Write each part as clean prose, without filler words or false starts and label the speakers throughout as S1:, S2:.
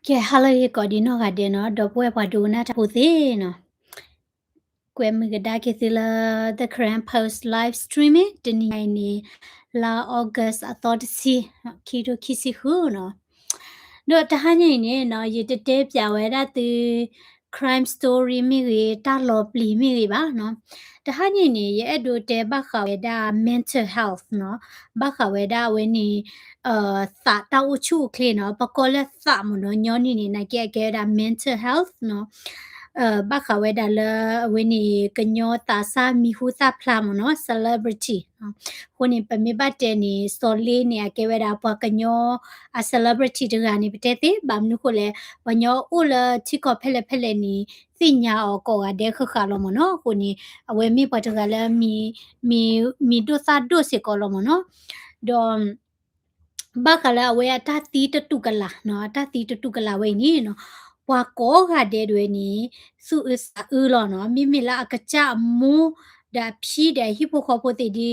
S1: Kaya hala ye ko di no ga de no do pwe pa do na ta pu thi no kwe mi ga da ke ti la the current post live streaming de ni la August a thought si ki do ki si hu no do ta ha ni ne no ye te te pya we da ti crime story mi ge ta lo pli mi ge ba no ta ha ni ne ye do te ba kha we da mental health no ba kha we da we ni စာတောက်ချုခလေနော်ပကောလက်စာမနော်ညောနီနေနိုင်ကဲဒါ mental health နော်ဘာခဝဲဒါလဝင်းနီကညောတာစာမီဟူစာဖလာမနော် celebrity နော်ခုန်ပမေဘတ်တဲနီစော်လေးနေကဲဝဲဒါပွားကညောa celebrity တကနေပတဲတဲ့ဘာမနုကိုလေဘညောဦးလချီကောဖဲလေဖဲလေနီသိညာအောကောကတဲ့ခခလောမနော်ခုန်အဝဲမိပတ်တကလည်းမီဒိုစာဒိုစေကောလောမနော်ဒေါ်ဘာကလာဝဲတာတီတတုကလာနော်တာတီတတုကလာဝဲနီနော်ဘွာကောကတဲ့တွေနီစုအစအူလောနော်မိလာအကကြမူဒါဖြီးတဲ့ဟိပိုခေါ်ဖို့တီ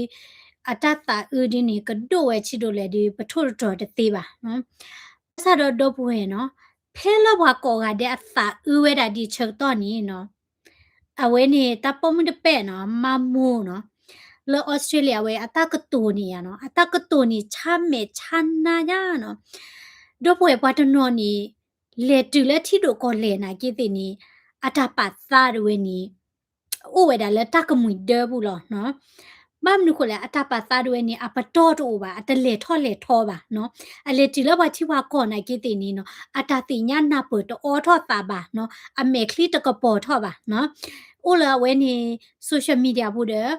S1: အတတာအူဒီနီကဒိုဝဲချီဒိုလေဒီပထိုးတော်တဲ့သေးပါနော်ဆာတော့တော့ပွဲနော်ဖဲလဘွာကောကတဲ့အစာအူဝဲတာဒီချက်တော့နီနော်အဝဲနေတာပုံမတပဲ့နော်မမူနော်လောဩစတြေးလျဝဲအတကတူနီရနော်အတကတူနီချမ်းမဲချမ်းနာရနော်ဒိုပွဲပတ်တနော်နီလေတူလက်ထီတို့ကိုလေနာကိတိနီအတပတ်သားရဝဲနီအိုဝဲဒါလက်တကမွေဒဘူးလောနော်မမ်နုခလေအတပတ်သားရဝဲနီအပတော်တို့ပါအတလေထောလေထောပါနော်အလေတီလဘချီဝါကောနာကိတိနီနော်အတတိညာနာပတောထောတာပါနော်အမေခလီတကပေါ်ထောပါနော်အိုလာဝဲနီ social media ဘူးတဲ့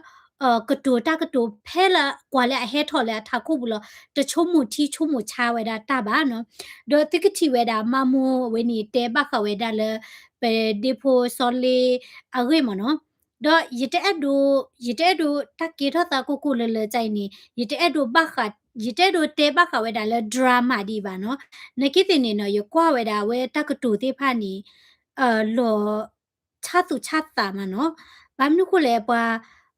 S1: ကတူတာကတူဖဲလာကွာလဲအဟဲထော်လဲထာခုဘူးလတချုံမှုတီချုံမှုချဝဲတာတပါနော်ဒေါ်တိကတိဝဲတာမမိုးဝဲနီတဲဘခဝဲတာလဲပဲဒီဖိုဆော်လီအဂေမနော်ဒေါ်ရတဲ့ဒူတကေထောတာကိုကိုလဲလဲကြိုင်နီရတဲ့ဒူဘခရတဲ့ဒူတဲဘခဝဲတာလဲဒရာမာဒီပါနော်နကိတင်နေနော်ရကွာဝဲတာဝဲတကတူတေဖာနီလောချသူချတာမနော်ဘာမနုခုလဲပွာ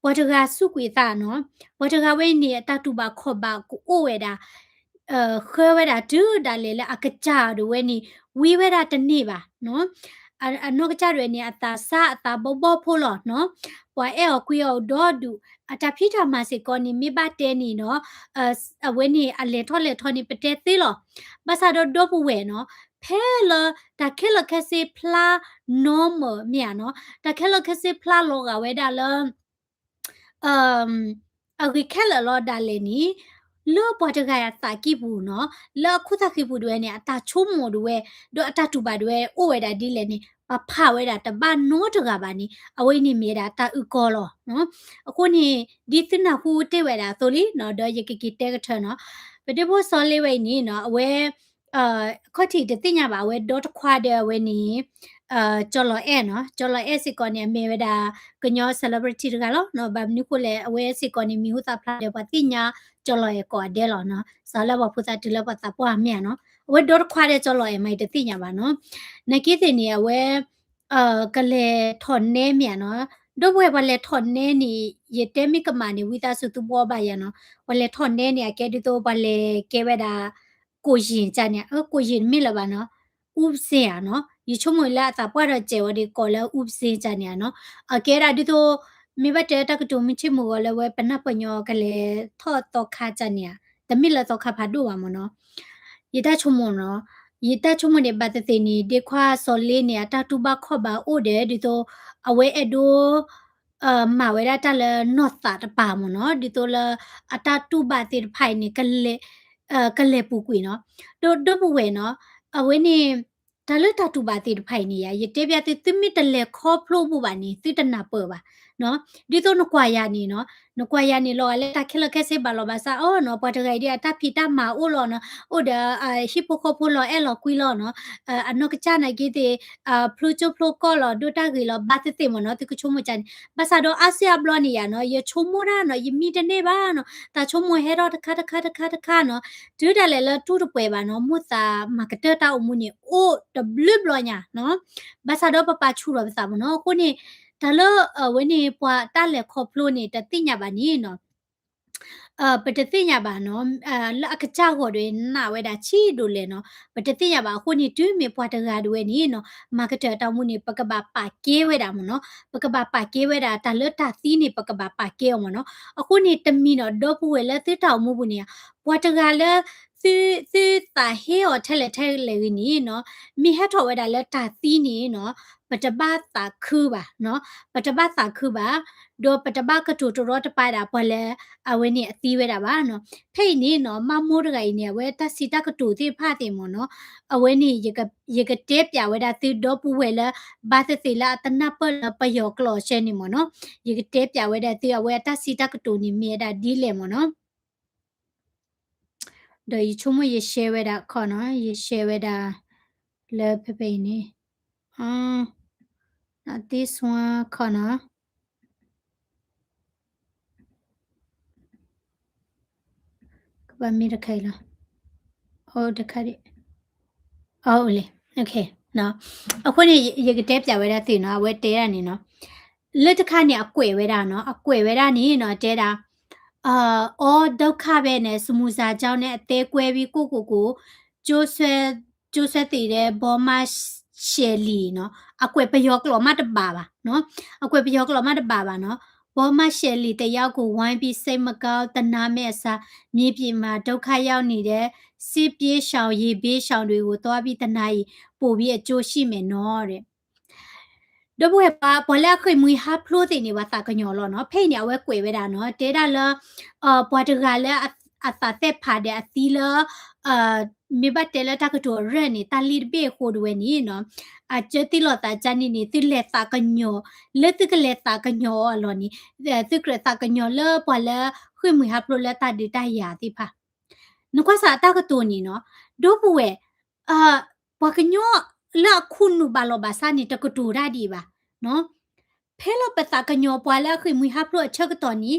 S1: ဝတကစုကွေတာနော်ဝတကဝဲနေတတူပါခော့ပါကိုအိုဝဲတာခဲဝဲတာဒူဒါလေလအကကြဒဝဲနီဝီဝဲတာတနေ့ပါနော်အနောကကြရွယ်နေအတာစာအတာဘောဘောဖိုးလောနော်ပွာအဲကွေောဒေါ်ဒူအတာဖိထာမစေကောနီမိဘတဲနီနော်အဝဲနေအလေထော့လေထော့နီပတဲသေးလောမဆာတော့ဒေါ်ပူဝဲနော်ဖဲလတာခဲလခက်စေဖလာနော်မမြာနော်တာခဲလခက်စေဖလာလောကဝဲတာလောအမ်အဂိခဲလလောဒါလေနီလောပေါ်တကရစာကိဘူးနော်လောခုသခိဘူးတွေနဲ့အတာချုံးမို့တွေတော့အတတူပါတွေအိုဝဲတာဒီလေနီပဖဝဲတာတပါနိုးတကပါနီအဝိနေမြေတာတာဥကောလောနော်အခုနေဒီစနဟူတေဝဲတာဆိုလီနော်တော့ယကကီတဲကထနော်ပတိဖို့စောလေးဝဲနီနော်အဝဲခေါတိတတိညာပါဝဲဒေါတ်ခွာတဲ့ဝဲနီကျော်လော်အဲနော်ကျော်လော်အဲစီကောနေမေဝဒါကညော celebrity တကလောနော်ဘာမနုကိုလေအဝဲစီကောနေမီဟူတာဖလာတဲ့ပတိညာကျော်လော်ရဲ့ကောဒဲလောနော်ဇာလဘဖူတာတလပတာပွားမြန်နော်အဝဲဒေါတ်ခွာတဲ့ကျော်လော်ရဲ့မိုက်တတိညာပါနော်နကိတဲ့နေအဝဲကလေထော်နေမြန်နော်ဒိုဘွဲဘလေထော်နေနီရတဲမိကမာနေဝိတာစုသူဘောပါရနော်ဘလေထော်နေနေကဲဒီတော့ဘလေကဲဝဲတာကိုရင်ကြနေကိုရင်မိလပါနော်ဥပစေရနော်ယချုံမလာတာပွားတော့ကျေဝဒီကောလဥပစေကြနေနော်အကဲရာဒီတော့မိဘတဲတကတူမချမူဝလဲဝဲပနပညောကလေထော့တော့ခါကြနေတမိလတော့ခါဖာဒူဝမနော်ယတချုံမနော်ယတချုံမနေပတ်တဲ့နေဒီခွာစော်လေးနေတာတူဘခော့ပါအိုတယ်ဒီတော့အဝဲအဒိုမာဝဲရတလနော့တာတပါမနော်ဒီတော့လအတတူပါတိဖိုင်နေကလေပူကွေနော်ဒိုပူဝဲနော်အဝဲနေဒါလတတူပါတိဖိုင်နေရရတေပြတိသမိတလေခေါ်ဖလို့ပူပါနေတိတနာပေါ်ပါနော်ဒီတော့နကွာရနေနော်နကွာရနေလောလေတခက်လက်ခက်စေပါလောပါစာအော်နော်ပတ်တဂိုင်ဒီအတဖီတမာအိုလောနော်အိုဒါဟိပိုခိုဖိုလောအဲလောကွီလောနော်အနောကချနာဂီတေဖလူချိုဖလိုကောလောဒိုတာဂီလောဘတ်တေမနော်တကချုံမချန်ဘာသာတော့အာဆီယာဘလောနီယာနော်ယချုံမရာနော်ယမီတနေပါနော်တာချုံမဟဲတော့တခါနော်ဒူဒါလေလတူတပွဲပါနော်မွတ်တာမာကတတာအမှုနေအိုတဘလဘလောညာနော်ဘာသာတော့ပပချူရောဘာသာမနော်ကိုနေဒါလဝနေပွားတလက်ခေါပလို့နေတတိညာပါနီနော် ပတသိညာပါနော်လအကကြောက်ဟော်တွေနာဝဲတာချီတို့လေနော်ပတသိညာပါခုနေတွင်းမေပွားတကားတွေနီနော်မာကတာတောင်းမှုနေပကပပါကဲဝဲတာမနော်ပကပပါကဲဝဲတာတလတာသီးနေပကပပါကဲအောင်မနော်အခုနေတမီနော်ဒေါ်ပွေလက်သစ်တောင်မှုဘူးနေပွားတကားလဲစီတာဟေော်ထဲလေထဲလေနီနော်မိဟထော်ဝဲတာလက်တာသီးနေနော်ပတပတာခူပါနော်ပတပတာခူပါဒေါ်ပတပကတူတူတော့တပိုက်တာပွားလဲအဝဲနေအသီးဝဲတာပါနော်ဖိတ်နေနော်မမိုးတကကြီးနေဝဲတစီတကတူတိဖတ်တယ်မနော်အဝဲနေရကတဲပြဝဲတာသူတော့ပူဝဲလာဘာသစီလာတနပလပယောကလောရှဲနေမနော်ရကတဲပြဝဲတာသူအဝဲတစီတကတူနေမြေတာဒီလေမနော်ဒေယချုံမရရှဲဝဲတာခေါ်နော်ရရှဲဝဲတာလဲဖဖေနေthis one ခေါ်နော်ဘာမီရခိုင်လားဟိုတခါရီဟုတ်လေโอเคနော်အခုနေရကတဲပြဝဲတာတင်နော်ဝဲတဲရနေနော်လက်တခါနေအကွယ်ဝဲတာနော်အကွယ်ဝဲတာနေနော်တဲတာအော်ဒုက္ခပဲနဲ့စမူစာကြောင့်နဲ့အသေးကွဲပြီးကိုကျိုးဆွဲတည်တဲ့ဘောမရှယ်လီနော်အကွယ်ပယောကလောမတပါပါနော်အကွယ်ပယောကလောမတပါပါနော်ဘောမရှယ်လီတယောက်ကိုဝိုင်းပြီးစိတ်မကောင်းတနာမဲ့အစားမြေပြင်မှာဒုက္ခရောက်နေတဲ့စစ်ပြေးရှောင်ရေဘေးရှောင်တွေကိုတွားပြီးတနာရီပို့ပြီးအကျိုးရှိမယ်နော်တဲ့ဒဘွေပါဘလာခွေမွေဟာဖလို့တင်နေဝါစာကညောလောနော်ဖိနေဝဲကွေဝဲတာနော်တဲတာလပွားတကလည်းအသာသက်ဖာတဲ့အသီလမေဘတဲလတကတော်ရနေတာလီဘေခိုဒဝဲနီနော်အချတိလောတာချာနီနီတိလက်စာကညောလက်တကလက်စာကညောအလောနီသူကရစာကညောလပွာလခွေမွေဟာဖလို့လက်တာဒီတယာတိဖာနကွာစာတကတော်နီနော်ဒိုဘွေပွာကညောလာခုနုဘလောဘာစာနီတကတူရာဒီပါနော်ဖဲလပတာကညောပွာလခွေမွေဟာဖလို့ချက်တော်နီ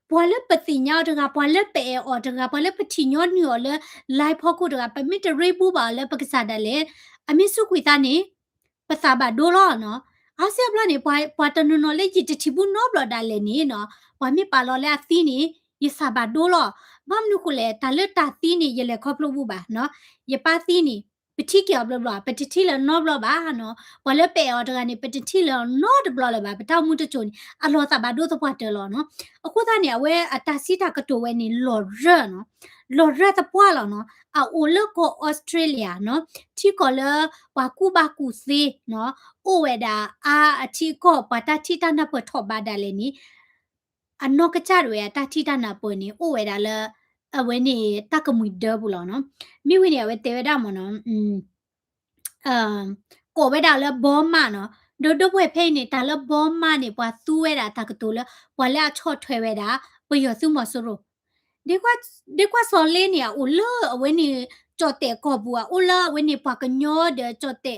S1: ပွာလပတိညောတကပွာလပဲအော်တကပွာလပတိညောညောလလိုက်ဖို့ကိုတကပမစ်တရိပူပါလပကစားတယ်လေအမစ်စုကွေတာနေပစာဘဒိုလောနော်အာဆီယပလာနေပွာတနနော်လေကြည့်တချဘူးနော်ဘလဒါလေနေနော်ပွာမစ်ပါလောလေအသီးနေယစဘဒိုလောဘာမနုခုလေတလတာသီးနေရလေခေါပလို့ဘူးပါနော်ယပါသီးနေပတိကျော်ဘလဘပတိတီလနော်ဘလဘာနော်ဘလပေအော်တကနေပတိတီလနော်ဒဘလလဘာပတောက်မှုတချုံအလောသဘာဒိုသပွားတယ်လောနော်အခုသားနေအဝဲအတစီတာကတိုဝဲနေလော်ရနော်လော်ရတပွားလောနော်အိုလကိုဩစတြေးလျနော်တီကောလဝါကူဘာကူစီနော်အိုဝဲတာအတီကောပတာတီတာနပထောဘာဒါလေနီအနောကကြတွေတာတီတာနာပွနေအိုဝဲတာလအဝဲနေတကမွေဒဘူးလောနော်မိဝင်းနေဝဲတေဝဲတာမနော်ကိုဝဲတာလဘောမနော်ဒိုဘွေဖိနေတာလဘောမနေပွာသူးဝဲတာတကတူလဘွာလာချော့ထွဲဝဲတာပယောစုမဆူရိုဒီကွာစော်လေးနေဦးလအဝဲနေကြော့တဲ့ကောဘူးဦးလအဝဲနေပွာကညောတဲ့ကြော့တဲ့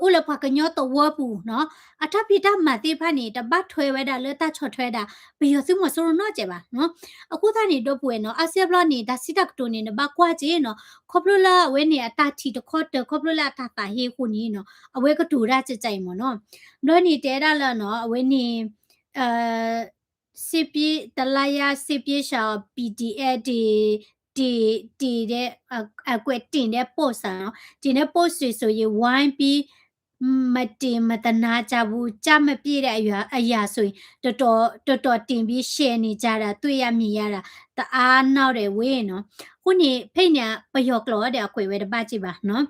S1: ဦးလပွာကညောတော့ဝဘူးနော်အထပိတမတိဖာနေတပတ်ထွဲဝဲတာလဲတချော့ထွဲတာပယောစုမဆူရိုနော်ကြပါနော်အခုသားနေတော့ပွေနော်အဆီယဘလနေတာစီတက်တိုနေဘကွာကြီးနော်ခေါပလလာအဝဲနေအတတီတခေါ်တခေါပလလာတာတာဟေခုနီနော်အဝဲကတူရကြကြိုင်မနော်တော့နေတဲရလာနော်အဝဲနေစစ်ပြေးတလာယာစစ်ပြေးရှောင်း PDF တီတဲ့အကွက်တင်တဲ့ post နော်တင်တဲ့ post တွေဆိုရင်ဝိုင်းပြီးမတင်မတနာကြဘူးကြမပြည့်တဲ့အရာဆိုရင်တော်တော်တင်ပြီး share နေကြတာတွေ့ရမြင်ရတာတအားနောက်တယ်ဝေးနော်ခုနေဖိတ်နေပယောကလောတဲ့အကွယ်ဝဲတပတ်ကြည့်ပါနော်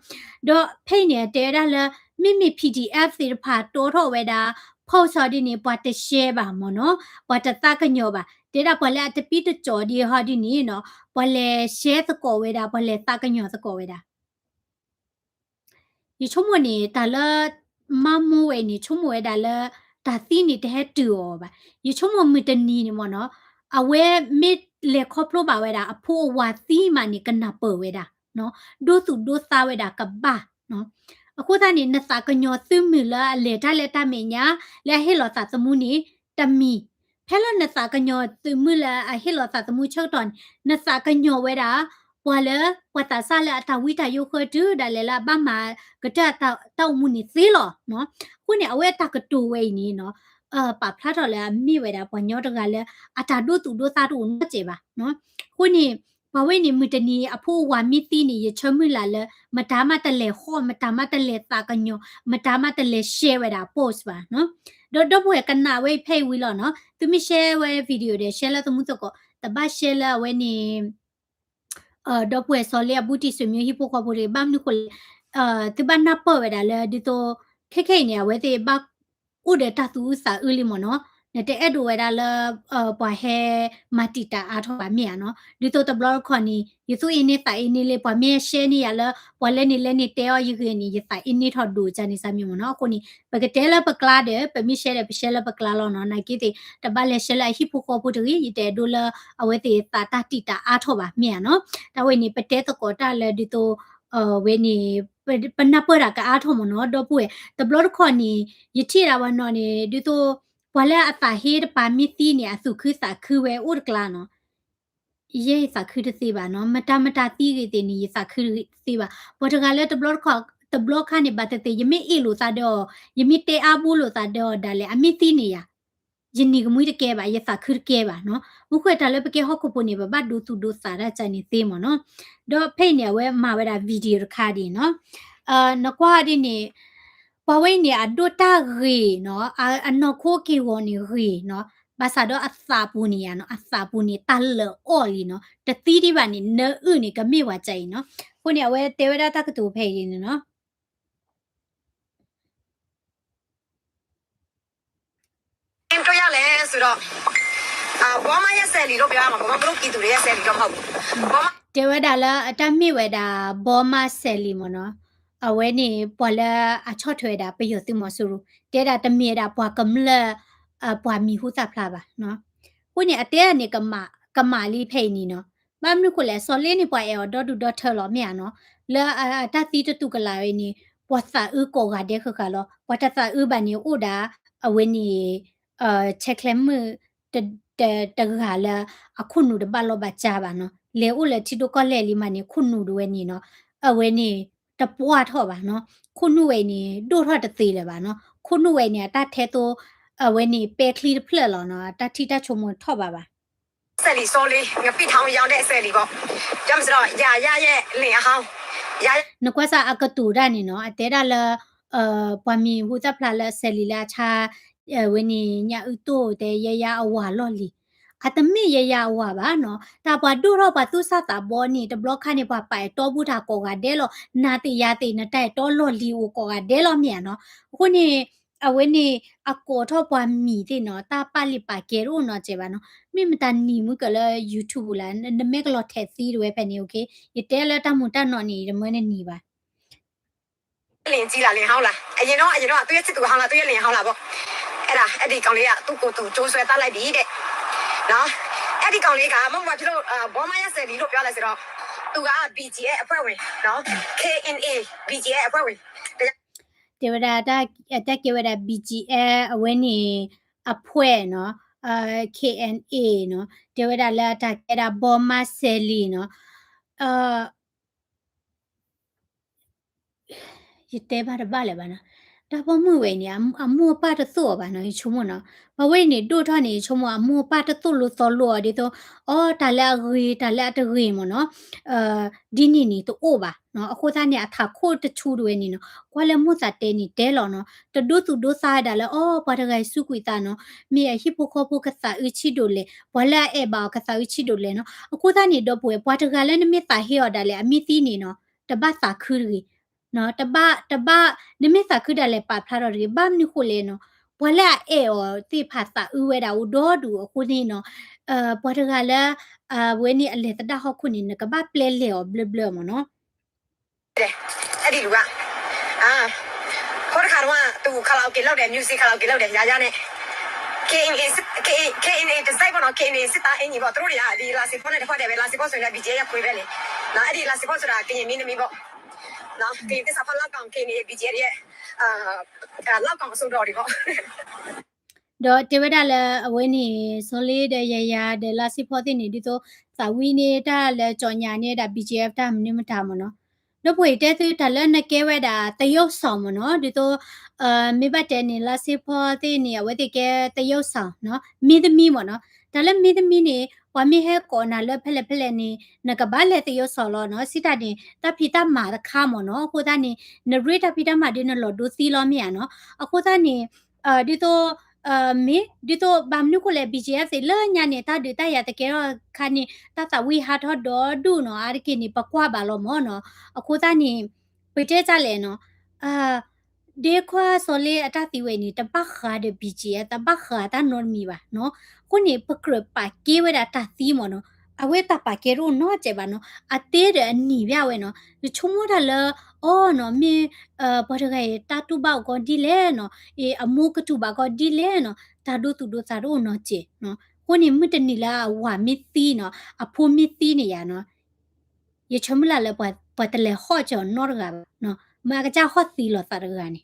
S1: တော့ဖိတ်နေတဲရလာမိ PDF တွေဖာတိုးထော်ဝဲတာဖောက်စော်ဒီနေပွားတရှဲပါမနော်ပွားတတကညောပါတေတာဘလဲတပိတကြော်ဒီဟာဒီနေနော်ဘလဲရှဲသကောဝဲတာဘလဲတကညောသကောဝဲတာဒီချုံမနေတာလမမဝဲနေချုံမဝဲတာလတာတိနေတဲ့တူပါဒီချုံမမတနီနေမနော်အဝဲမစ်လေခေါပလိုပါဝဲတာအဖိုးဝါသီးမနေကနာပဝဲတာနော်ဒိုသူဒိုသားဝဲတာကဘာနော်အခုသားနေနစာကညောသမီလာလေတာလေတာမညာလေဟေလောတာသမူနီတမီဖဲလနစာကညောသမူလာဟေလောတာသမူချောတန်နစာကညောဝဲတာပွာလပွာတာဆာလာတာဝီတာယိုခဒူဒါလေလာဘာမာကတတောက်မှုနီသီလောနော်ခုနေအဝဲတာကတူဝဲနီနော် ปะพลาดแล้วมีเวลาปอนยอดกันแล้วอาจารย์ดูตูดูซาดูน่าเจ็บเนาะคุณนี่พอเว้นี่มือตะนี้อผู้ว่ามีตีนี่ชมือละเลยมาตามาตะเลข้อมาตามาตะเลตากันยอมาตามาตะเลแชร์เวลาโพสต์ป่ะเนาะดอกบัวกันนาเว้เพย์วิลเนาะตุมิแชร์เว้วิดีโอเดแชร์แล้วตุมุตก็แต่บ้าแชร์แล้วเว้นี่ดอกบัวสอเลียบูติสมิฮิปโปคอบุรีบ้ามนี่คนที่บ้านนับเปิดเวลาเลยดิโตแค่เนี่ยเว้ที่บ้าอุดตาตูสาอุลิมเนาะเนี่ยแต่ดูเวลาเลยปะเฮมาติตาอาทว่าเมียเนาะดิโตตบล็อกคนนี้ยูทูอินนี่แต่อินนี่เลยปะเมียแชร์นี่แล้วปะเล่นนี่เตอยูคือนี่ยูแต่อินนี่ทอดดูจานี่สามีเนาะคนนี้ปะก็เตละปะกลาเด้ปะมีแชร์ไปแชร์ละปะกลาแล้วเนาะนะกี่ทีแต่บ้านเลยแชร์ละฮิปโปคอบุรียี่แต่ดูละเอาไว้ที่ตาติตาอาทว่าเมียเนาะแต่วันนี้ปะเตตก็ตาเลยดิโตเวนี่เป็นนับเปิดอะก็อาทมเนาะดอกบัวตบล็อกคนนี้ยี่ที่เราวันนอนนี่ดิโตพอแล้วอาตาเฮดปามิตีเนี่ยสุคือสาคือเวอุดกลาเนาะเย่สาคือสิบาเนาะมตาตีกตินี่สาคือสิบาพอทกาเลตบล็อกขอตบล็อกค่ะเนี่ยบัดเตยไม่อีหลุซาดอยมิเตอาบูลุซาดอดาเลอมิตีเนี่ยยินนี่ก็มุ้ยตะแกบะยสาคือแกบะเนาะมุขเวตาเลไปแกฮอกปุเนี่ยบัดดูตุดูสาระจานี่เตมเนาะดอเพ่เนี่ยเวมาเวลาวิดีโอคาดีเนาะนักว่าดิเนี่ยปะเวเนี่ยอดตาเรเนาะอันนอโคเกวอนี่เรเนาะภาษาดออัสสาปูนี่เนาะอัสสาปูนี่ตัลเลออลีเนาะตะตีดิบานี่เนอนี่ก็ไม่ว่าใจเนาะคนเนี่ยเวเตวดาตะกตูเพ่ดิเนาะ
S2: တွေ့ရလဲဆိုတော့ဘောမရဲ့ဆယ်လီလို့ပြောရမှာဘောမဘလို့ပြည်သူတွေရဲ့ဆယ်လီတော့မဟုတ်ဘူးဘောမ
S1: เตวดาละตะมิเวดาบอมาเซลีมเนาะအဝဲနေပွာလာအချော့ထွဲတာပယတိမဆူတဲတာတမြေတာပွာကမလပွာမီဟုသဖလာပါနော်ခုနေအတဲကနေကမာလီဖိနေနော်မမနုကိုလဲစော်လေးနေပွာအဲဒေါ်ဒူဒေါ်ထလောမြာနော်လာတတိတတုကလာရနေပွာစာဥကိုကတဲ့ခခလောပွာတစာဥဘာနေဥဒါအဝဲနေချက်လက်မတကလာအခုနုတဘလောဘချပါနော်လေဥလေတီတိုကလဲလီမနေခုနုဒဝဲနေနော်အဝဲနေတပွားထော့ပါနော်ခုနုဝဲနေဒိုထော့တသေးလေပါနော်ခုနုဝဲနေတထဲတော့အဝဲနေပဲခလီဖလက်လောနော်တတိတချုံမထော့ပါ
S2: ဆယ်လီစော်လေးငပိထောင်ရောင်းတဲ့ဆယ်လီပေါ့ကြမ်းစတော့ရာရဲ့လင်အဟောင်းရာ
S1: နကွာစာအကတူရနေနော်အတဲဒါလပွာမီဟူဇဖလာလဆယ်လီလာချာဝဲနေညာဥတိုတဲ့ရရအဝါလော်လီအတမိရရဝါပါနော်တာပွားဒူတော့ပါသူစတာဘောနီတဘလခါနေပါပိုင်တော့ဘူးတာကောကဒဲလောနာတိရတိနတိုက်တော့လော်လီဝကောကဒဲလောမြန်နော်ခုနေအဝဲနေအကောတော့ပွားမီတဲ့နော်တာပလိပါကေရောနော်ကျေပါနော်မိမတန်နီမှုကလည်း YouTube လာနမေကလော်ထက်စီရွယ်ပဲနေโอเคရတဲလက်တမှုတနော်နေရမွေးနေနီပါ
S2: လင်ကြီးလာလင်ဟောင်းလာအရင်တော့သူရဲ့ချစ်သူဟောင်းလာသူရဲ့လင်ဟောင်းလာပေါ့အဲ့ဒီကောင်လေးကသူ့ကိုသူကျိုးဆွဲတတ်လိုက်ပြီတဲ့နော်အဲ့ဒီကောင်လေးကမမဖြစ်လို့ဘောမရဲ့ဆယ်လီလို့ပြောလိုက်ဆိုတော့သူက BGA အဖွဲ့ဝင်နော် KNA BGA အဖွဲ့ဝင်
S1: တေဝဒတာတက်ကေဝဒ BGA အဝဲနေအဖွဲ့နော်KNA နော်တေဝဒလာတာကေဒါဘောမဆယ်လီနော်ရတဲပါဘာလဲပါနော်ဒါပေါ်မှုဝဲနေအမောပါတသောပါနော်ချုံမနော်ဘဝနေတို့ထနေချုံမအမောပါတသောလို့သောလို့ဒီတော့အော်တလာရီတလာတရီမနော်ဒီနီနီတော့အိုပါနော်အခုသားနေအထာခိုးတချူတွေနေနော်ကွာလမှုစာတဲနေတဲလော်နော်တဒုသူဒုစားဒါလဲအော်ပါတကယ်စုကွီတာနော်မြေဟိပိုခိုပိုကစားအချီဒိုလေဘလာအေဘာကစားအချီဒိုလေနော်အခုသားနေတော့ပွဲပွားတကယ်လည်းနမေတာဟေော်ဒါလဲအမိသီးနေနော်တပတ်စာခူရီနော်တပနမိစာခုဒါလေပါဖလာတော့ဒီဘမ်နိခုလေနော်ဘွာလာအေောတိဖာစာဥဝဲတာဥဒေါ်ဒူအခုနေနော်ပေါ်တကလာဝဲနေအလေတတဟခုနေနကဘပလဲလေောဘလဘလမနော်
S2: အဲ့ဒီလူကခေါ်တခါတော့သူခလာအိုကေလောက်တယ် music ခလာအိုကေလောက်တယ်ရာနဲ့ KNA ဒီဇိုင်းပေါ်တော့ KNA စစ်သားအင်ကြီးပေါ့သူတို့တွေကဒီလာစီဖောနဲ့တစ်ခွက်တည်းပဲလာစီဖောဆိုရင် BJ ရခွေပဲလေနော်အဲ့ဒီလာစီဖောဆိုတာကရင်မင်းသမီးပေါ့နော်ဒီတစ္ဆာဖလောက်ကောင် KNA BJ ရဲ့လောက်ကောင်အစိုးရတွေပေါ့
S1: တော့တေဝဒလာအဝဲနေစောလေးတဲ့ရရတဲ့လာစီဖောတဲ့နေဒီတော့သာဝီနေတာလဲကြော်ညာနေတာ BGF တာမနမတာမနော် တော့ပွေတဲသူတလနကဲဝဲတာတရုတ်ဆောင်မနော်ဒီတော့မိဘတဲနေလာစီဖောတေးနေဝဲတိကဲတရုတ်ဆောင်နော်မိသမီးမနော်ဒါလည်းမိသမီးနေဝါမီဟဲကောနာလဖက်ဖက်နေနကဘာလေတရုတ်ဆောင်လောနော်စစ်တာတင်တဖီတမာခါမနော်အခုသားနေနရိတဖီတမာဒီနလောဒူစီလောမြေနော်အခုသားနေဒီတော့မေဒီတော့ဘာမနုကိုလေ BGF လေညာနေတာဒီတရတကယ်တော့ခါနေတတဝီဟာတော့ဒူနော်အရကိနေပကွာပါလောမောနော်အခုသားနေပတဲကြလဲနော်ဒေခွာဆိုလေအတတိဝဲနေတပတ်ခါတဲ့ BGF တပတ်ခါတနော်မီပါနော်ခုနေပကရပါကေဝဲတာတသီမောနော်အဝဲတပါကေရောနော်ကျေပါနော်အသေးတဲ့အနီပြဝဲနော်ချုံမတာလဲအော်နော်မေဘာတကဲတာတူဘောက်ကောဒီလဲနော်အေအမှုကတူပါကောဒီလဲနော်တာဒုတူဒုစာရောနော်ကျေနော်ခုနေမတနီလာဝါမီတီနော်အဖိုမီတီနေရနော်ရေချုံမလာလဲပတ်တလဲဟော့ချောနော်ကနော်မာကကြဟော့တီလောတာရကနေ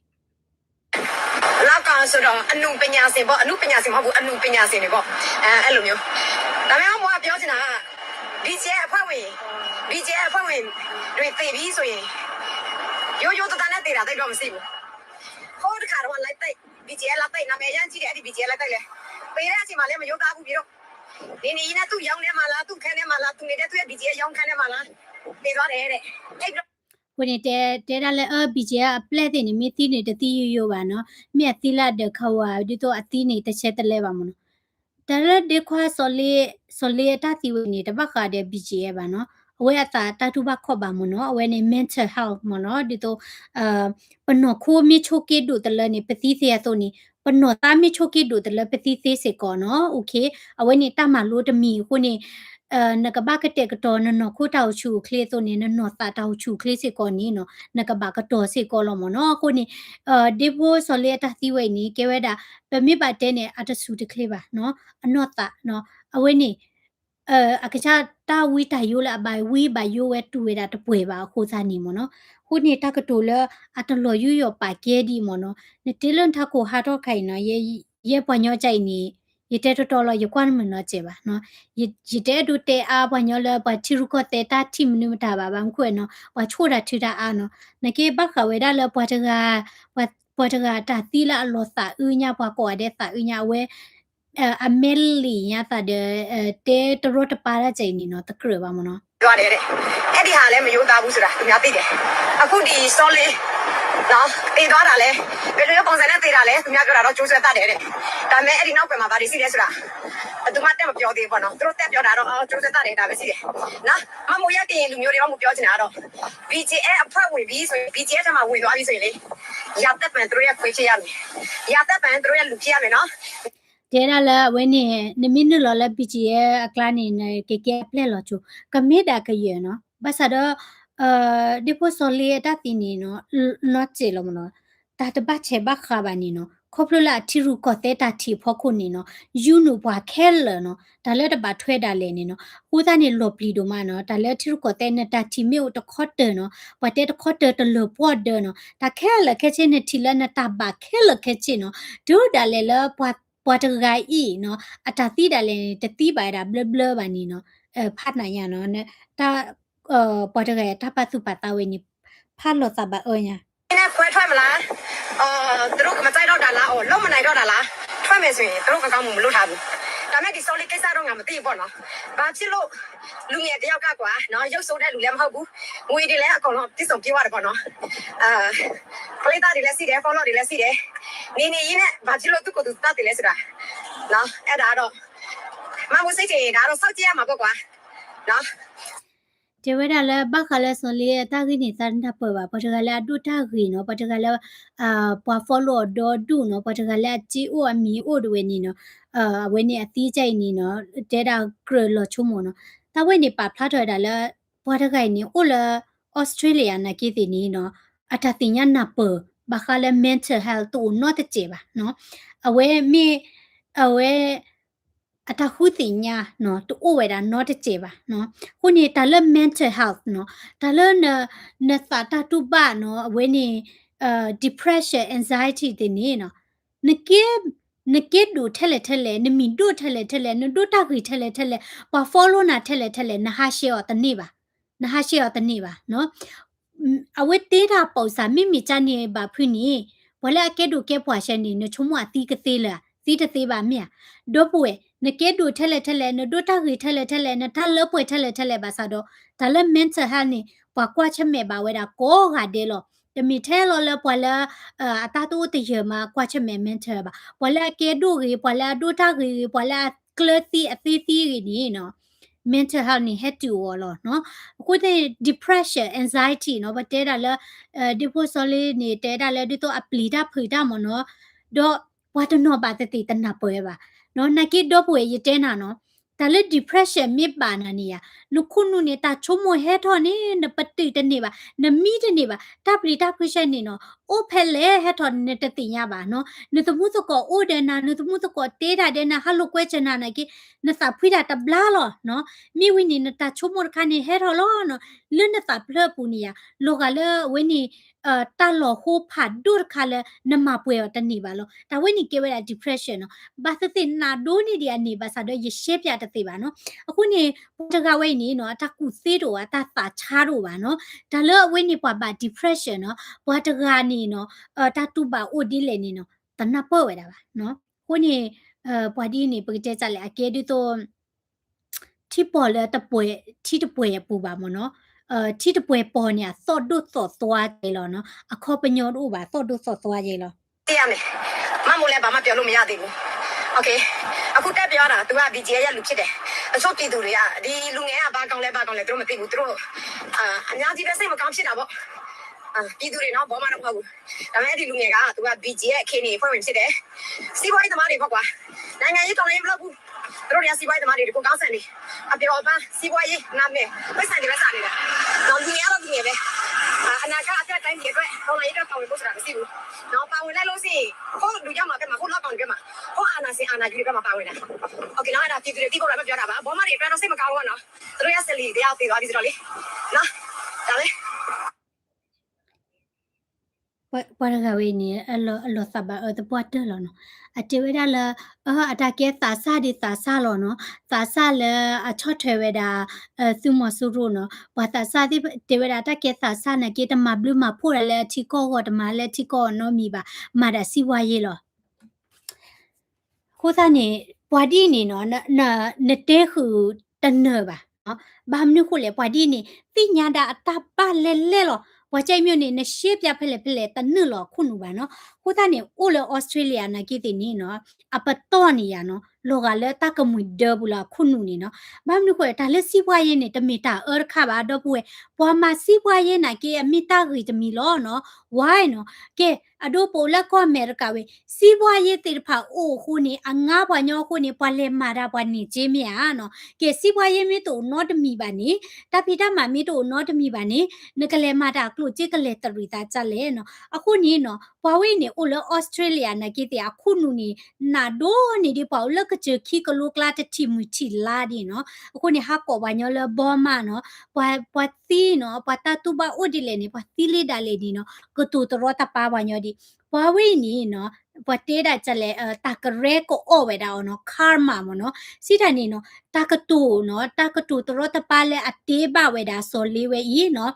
S2: လောက်ကောင်ဆိုတော့အနုပညာရှင်ပေါ့အနုပညာရှင်မဟုတ်ဘူးအနုပညာရှင်တွေပေါ့အဲ့လိုမျိုးဒါပေမဲ့moiပြောချင်တာက BGF အဖွဲ့ဝင်တွေတည်ပြီးဆိုရင်ရိုးရိုးတတနဲ့တည်တာတိတ်တော့မရှိဘူးဟိုတခါတော့လိုက်တိတ် BGF လာတိတ်နာမည်ရမ်းကြီးတယ်အဲ့ဒီ BGF လိုက်တိတ်လေပေးတဲ့အချိန်မှာလည်းမရိုးသားဘူးပြီးတော့ဒီနေနဲ့သူ့ရောင်းထဲမှာလားသူ့ခန်းထဲမှာလားသူနေတဲ့သူ့ရဲ့ BGF ရောင်းခန်းထဲမှာလားပေးသွားတယ်တဲ့အဲ့
S1: ကိုနေတဲ့ဒါလည်းBGF အပလက်တင်နေမိတီနေတတိရိုးပါနော်မြက်တီလာတခဝါဒီတော့အတီးနေတစ်ချက်တလဲပါမနော်ဒါလည်းဒီခွာဆိုလေတတိဝနေတပတ်ခါတဲ့ BGF ပါနော်အဝဲအတာတတူဘခော့ပါမနော်အဝဲနေ mental health မနော်ဒီတော့ပနောခိုမီချိုကေဒုတလနေပတိစီရတော့နေပနောတာမီချိုကေဒုတလပတိသေးစေကောနော်โอเคအဝဲနေတမလို့တမီခုနေနကဘာကတဲ့ကတော့နော်ခိုတောက်ချူခလေတော့နေနော်တာတောက်ချူခလေစေကောနေနော်နကဘာကတော့စေကောလောမနော်ခုနေဒီဘိုဆိုလေတတိဝဲနေကဲဝဲတာပမိပါတဲ့နေအတဆူတခလေပါနော်အနော့တာနော်အဝဲနေအကချာတာဝီတာယိုလာဘိုင်ဝီဘိုင်ယိုဝဲတူဝဲတာတပွေပါခိုးစားနေမနော်ခုနေတာကတူလအတလော်ယူရပါကဲဒီမနော်နေတလန်ထကိုဟာတော့ခိုင်နော်yeပညောကြိုက်နေရတဲ့တော်လော်ရကွမ်းမနော်ကျေပါနော်ရတဲ့ဒုတဲအားပညောလပချီရုကတဲတာတိမနုမတာပါဘမ်ခွဲနော်ဝါချိုတာထီတာအားနော်နကေဘခဝဲဒါလပွားတကတာတီလာလောစာဥညာပွားကောတဲ့စာဥညာဝဲအမဲလီညာတာတဲတရတပါရချိန်နေနော်တကရပါမနော်
S2: ပြောတယ်တဲ့အဲ့ဒီဟာလည်းမယိုးသားဘူးဆိုတာသူများသိတယ်အခုဒီ solid နော်တေးသွားတာလဲဘယ်လိုပုံစံနဲ့တေးတာလဲသူများပြောတာတော့ကျိုးဆွဲတတ်တယ်တဲ့ဒါပေမဲ့အဲ့ဒီနောက်ပြန်မှာဗာဒီစီတယ်ဆိုတာသူမတက်မပြောသေးဘူးပေါ့နော်သူတို့တက်ပြောတာတော့ကျိုးဆွဲတတ်တယ်ဒါပဲရှိတယ်နော်မမိုရတင်လူမျိုးတွေတော့မပြောချင်တာတော့ BGF အဖွဲ့ဝင်ပြီးဆိုရင် BGF ထဲမှာဝင်သွားပြီဆိုရင်လေရတက်ပန်သူတို့ရဲ့ခွေးချရမယ်ရတက်ပန်သူတို့ရဲ့လူဖြစ်ရမယ်နော်
S1: တဲရလာဝဲနေနမင်းနလော်လပီချီရဲ့အကလာနေကေကေပလက်လော်ချူကမေတာကရနော်ဘာသာတော့ဒီပိုဆိုလီတာတီနီနော်လော့ချေလောမနော်တာတပတ်ချေဘခါဘာနီနော်ခေါပလလာတီရူကောတဲတာတီဖို့ခုနေနော်ယူနူဘွားခဲလနော်ဒါလည်းတပတ်ထွဲတာလေနေနော်ဟိုးသားနေလော်ပလီဒိုမနော်ဒါလည်းတီရူကောတဲနဲ့တာတီမျိုးတခေါ်တယ်နော်ဘတဲတခေါ်တယ်တလောပေါ်တယ်နော်ဒါခဲလခဲချင်းနဲ့တီလနဲ့တာဘာခဲလခဲချင်းနော်ဒိုဒါလည်းလောပွားတကယ်ဤနော်အတာတိတယ်လေတတိပါတာဘလဘလပါနီနော်ဖတ်နိုင်ရနော်တာပွားတကယ်တပတ်သူပတ်တာဝေနီဖတ်လို့သဘာညာ
S2: နဲ့ခွဲထွက်မလားသူတို့မကြိုက်တော့တာလားလုံးမနိုင်တော့တာလားထွက်မယ်ဆိုရင်သူတို့ကောင်းမှမလုပ်ထားဘူးဒါမဲ့ဒီ solid ကိစ္စတော့ငါမသိဘူးပေါ့နော်ဘာဖြစ်လို့လူငယ်တယောက်ကကွာနော်ရုပ်ဆိုးတဲ့လူလည်းမဟုတ်ဘူးငွေတွေလည်းအကုန်လုံးပြည့်စုံပြေးသွားတယ်ပေါ့နော်ပရိသတ်တွေလည်းစီးတယ် follow တွေလည်းစီးတယ်နေရင်းနဲ့ဘာဖြစ်လို့သူ့ကိုယ်သူတတ်တယ်လဲဆိုတာနော်အဲ့ဒါတော့မမစိတ်ချင်ဒါတော့စောက်ကြည့်ရမှာပေါ့ကွာနော်
S1: เจเวดาละบักคาละสนลีตากินี่ตันทับปะปะตะกะละดุตากิเนาะปะตะกะละปะ follow ดอดุเนาะปะตะกะละจีโออมีโอดเวนี่เนาะเวนี่อตีใจนี่เนาะเดดากรลอชุมเนาะตาเวนี่ปะพลาถอยดาละปะตะกะนี่โอละออสเตรเลียนะกิตินี่เนาะอะตาติญะนะเปบักคาละ mental health ตูเนาะตะเจบะเนาะอเวมีอเวအတခုတင်ညာနော်တူဝဲတာနော်တကျေပါနော်ခုနေတာလ mental health နော်ဒါလနသတာတူပါနော်အဝဲနေdepression anxiety တင်နေနော်နကေဒူထဲလေနမီဒူထဲလေနဒူတာခိထဲလေပါ follow နာထဲလေနဟာရှေော်တနေပါနော် အဝတ်တေးတာပေါ့စာမိမိချနေပါဖွနီဘလကဲဒုကဲပွားရှန်နီနချုံမအတီကသေးလာစီတသေးပါမြဒိုပွေနကဲဒုထဲလဲထဲလဲနဒိုတာရီထဲလဲထဲလဲနထလပွေထဲလဲထဲလဲပါစာတော့ဒါလဲမင်းချဟာနီပွားကွာချက်မဲ့ပါဝဲတာကိုဟာဒေလောတမီထဲလောလဲပွာလာအတာတူတရမှာကွာချက်မဲ့မင်းချပါပွာလာကဲဒုရီပွာလာဒိုတာရီပွာလာကလစီအသေးသေးရီနီနော် mental health นี่ head to wall เนาะအခုတဲ့ depression anxiety เนาะဘာတဲတာလဲdepression လေးနေတဲတာလဲဒီတော့အပလီတာဖိတာမနော်တော့ဝါတနောပါတတိတနာပွဲပါเนาะနကိတော့ပွဲရတဲနာเนาะဒါလဲ depression မြစ်ပါနာနေရလူခုနုနေတာချုံမဟဲထော်နေနပတိတနေပါနမီတနေပါတပလီတာဖိရှနေနော်အိုဖဲလဲဟဲထော်နေတတိညပါเนาะနတမှုစကောအိုဒနာနတမှုစကောတေးတာတဲ့နာဟလုကွဲချနာနကိနစာဖိတာတဘလာလောเนาะမိဝိနေနတာချုံမခါနေဟဲထော်လောနော်လွနတာပလပူနီယာလောကလေဝိနေတာလောဟိုဖာဒုရခါလေနမပွဲတနေပါလောဒါဝိနေကေဝဲ depression နော်ဘာသတိနာဒိုနေဒီအနေပါစားတော့ရရှေ့ပြတသေးပါနော်အခုနေတကဝိနေနော်တကူသေးတော့တာတာချားတော့ပါနော်ဒါလောဝိနေပွားပါ depression နော်ဘာတကနေနော်တတူပါအိုဒီလေနေနော်တနပွဲဝဲတာပါနော်ခုနေပွားဒီနေပကြကြလေအကဲဒီတော့ထိပေါ်လေတပွဲထိတပွဲပူပါမနော်ထိတပွဲပေါ်ညာသော့ဒုသော့သွားကြလောနော်အခေါ်ပညောတို့ပါသော့ဒုသော့သွားကြလော
S2: တည်ရမယ်မမို့လဲဘာမှပြောလို့မရသေးဘူးโอเคအခုတက်ပြောတာ तू က BGA ရဲ့လူဖြစ်တယ်အချို့ပြည်သူတွေကဒီလူငယ်ကဘာကောင်းလဲသူတို့မသိဘူးသူတို့အများကြီးပဲစိတ်မကောင်းဖြစ်တာပေါ့ပြည်သူတွေတော့ဘောမတော့မဟုတ်ဘူးဒါပေမဲ့ဒီလူငယ်က तू က BGA ရဲ့အခင်းနေဖွဲ့ဝင်ဖြစ်တယ်စီးပွားရေးသမားတွေပေါ့ကွာနိုင်ငံရေးတော်လိုင်းမလုပ်ဘူးသူတို့တွေကစီးပွားရေးသမားတွေကိုကောင်းဆန်နေအပြောပန်းစီးပွားရေးနာမည်ပတ်စံတွေပဲစားနေတာတော့လူငယ်တော့လူငယ်ပဲအနာကအတက်တိုင်းတွေအတွက်တော်လိုင်းအတွက်ပါဝင်ဖို့ဆိုတာမရှိဘူးနော်ပါဝင်လိုက်လို့ရှိရင်ဟိုလူကြောင့်မှာကမှာဟိုလောက်ကောင်ကမှာဟိုအာနာစင်အာနာကြီးကမှာပါဝင်တယ်โอเคနော်အဲ့ဒါပြည်သူတွေတိဖို့လည်းမပြောတာပါဘောမတွေအတွက်တော့စိတ်မကောင်းဘူးနော်သူတို့ရဲ့စလီတရားပြေသွားပြီဆိုတော့လေနော်ဒါလေ
S1: ပွားရကဝေးနေအလောသဘာတပွားတယ်လောနော်အတေဝဒါလအတကဲသာစာဒီသာစာလောနော်သာစာလအချော့ထွေဝဒါသူမဆူရိုနော်ဘာသာစာဒီတေဝဒါတကဲသာစာနကေတမဘလူမဖို့ရလဲတီကောဟောတမလဲတီကောနော်မီပါမာဒါစီဝါယေလောခိုးသားနေပွားဒီနေနော်နတဲခုတနပါနော်ဘာမနုခုလေပွားဒီနေတိညာတာအတပါလဲလဲလောဝချိုင်မြို့နေနရှေ့ပြဖက်လေတနလောခုနူပါနော်ခိုးသားနေအိုလေဩစတြေးလျနာကိတိနေနော်အပတော့နေရနော်လောကလည်းတကမွေဒဘူးလားခုနူနေနော်ဘာမနုခွဲဒါလည်းစီးပွားရေးနေတမီတာအော်ခါပါတော့ပွေပွားမစီးပွားရေးနာကေအမီတာဂီတမီလောနော်ဝိုင်းနော်ကဲအဒိုပိုလက်ကောအမေရိကဝေစီးပွားရေးတေဖာအိုခုနေအငါးပွားညောခုနေပွာလေမာရာပွာနေချင်းမြာနော်ကဲစီးပွားရေးမီတို့နော့တမီပါနေတပိတမမီတို့နော့တမီပါနေနကလေမာတာကလုจิกလေတရီတာချက်လေနော်အခုနေနော်ပွာဝေနေအိုလောဩစတြေးလျနာကေတေအခုနူနေနာဒိုနေဒီပေါလကချခီကလုကလာတတီမူတီလာဒီနော်အခုနေဟာကောဘာညောလဘောမနော်ပွာသီနော်ပွာတတူဘာအိုဒီလေနေပွာသီလီဒါလေဒီနော်ကတူတရောတပါဘာညောဒီပွာဝေနေနော်ပွာတေးတာချက်လေတာကရဲကိုအော်ဝဲတာနော်ခါမာမနော်စီတန်နေနော်တာကတူနော်တာကတူတရောတပါလေအတေးပါဝဲတာစော်လေးဝဲဤနော်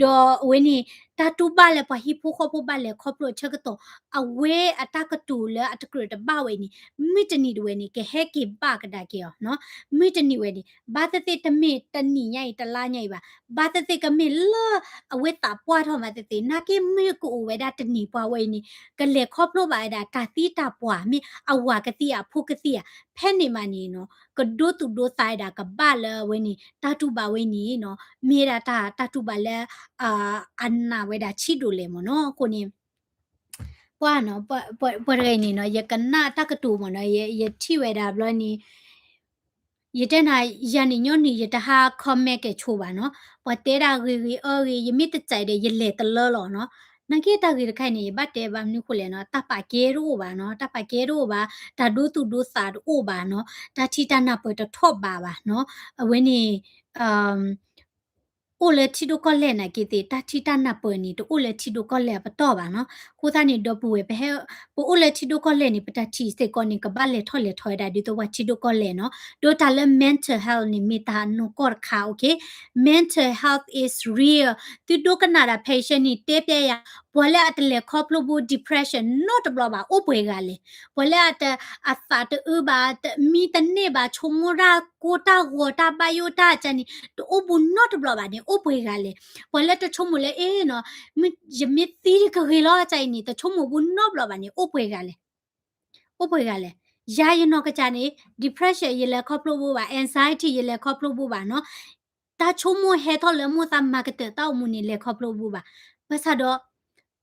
S1: ဒေါ်ဝင်းနေတာတူပါလေပွာဟိဖိုခောပပါလေခောပလိုချက်ကတော့အဝဲအတကတူလေအတကရတပါဝဲနေမိတနီဒဝဲနေကဟဲကေပါကဒါကေနော်မိတနီဝဲနေဘာတတိတမေတနီညိုင်တလားညိုင်ပါဘာတတိကမေလာအဝဲတာပွားထော်မတတိနာကေမေကိုဝဲတာတနီပွားဝဲနေကလေခောပလိုပါဒါတာတိတာပွားမေအဝါကတိအဖုကတိဖဲနေမနီနော်ကဒိုတူဒိုဆိုင်တာကပါလဝဲနေတာတူပါဝဲနေနော်မေတာတာတူပါလဲအန်နာဝဲတာချီဒိုလေမနော်ကိုနေပွားနော်ပွာရနေနော်ယကနာတကတူမနော်ယထိဝဲတာဘလနီယတဲ့နာယန်ညောနီယတဟာခမဲကေချိုပါနော်ပွာတဲတာရီအော်ရီယမိတကြိုက်တဲ့ယလေတလောလောနော်နကေတာရီခိုင်နေဘတ်တဲဘာနုခုလေနော်တပကေရိုပါနော်တပကေရိုပါဒါဒုတူဒုစာဒိုပါနော်ဒါတီတနာပွေတထော့ပါနော်အဝင်းနေ โอเลทิโดก็เล่นะกิติตาทิตานะเปินี่ตโอเลทิโดก็เล่ปะตอบ่าเนาะคูตานี่ดอปูเวไปเฮปูโอเลทิโดก็เล่นี่ปะตาทีเสกอนี่กะบะเลทอเลทอยดาดิตัวว่าทิโดก็เล่เนาะโดตาเล mental health นี่มีตาโนกอดคาโอเค mental health is real ติโดกะนาดา patient นี่เตเปียบัวเลอะตะเลคอพลูบู depression not บลอบาโอป่วยกาเลบัวเลอะตะอะฟาตะอืบาตะมีตะเนบาชงราโกตาโกตาบาโยตาจันนี่ตโอบุ not บลอบานี่โอป่วยกาเลบัวเลตะชมเลเอเนาะมิยมิตีกะเฮลอใจนี่ตะชมบุ not บลอบานี่โอป่วยกาเลโอป่วยกาเลยยายนอกะจานี่ depression ยเลคอพลูบูบา anxiety ยเลคอพลูบูบาเนาะตาชมเฮทอเลมตามากะเตตามุนี่เลคอพลูบูบาภาษาดอ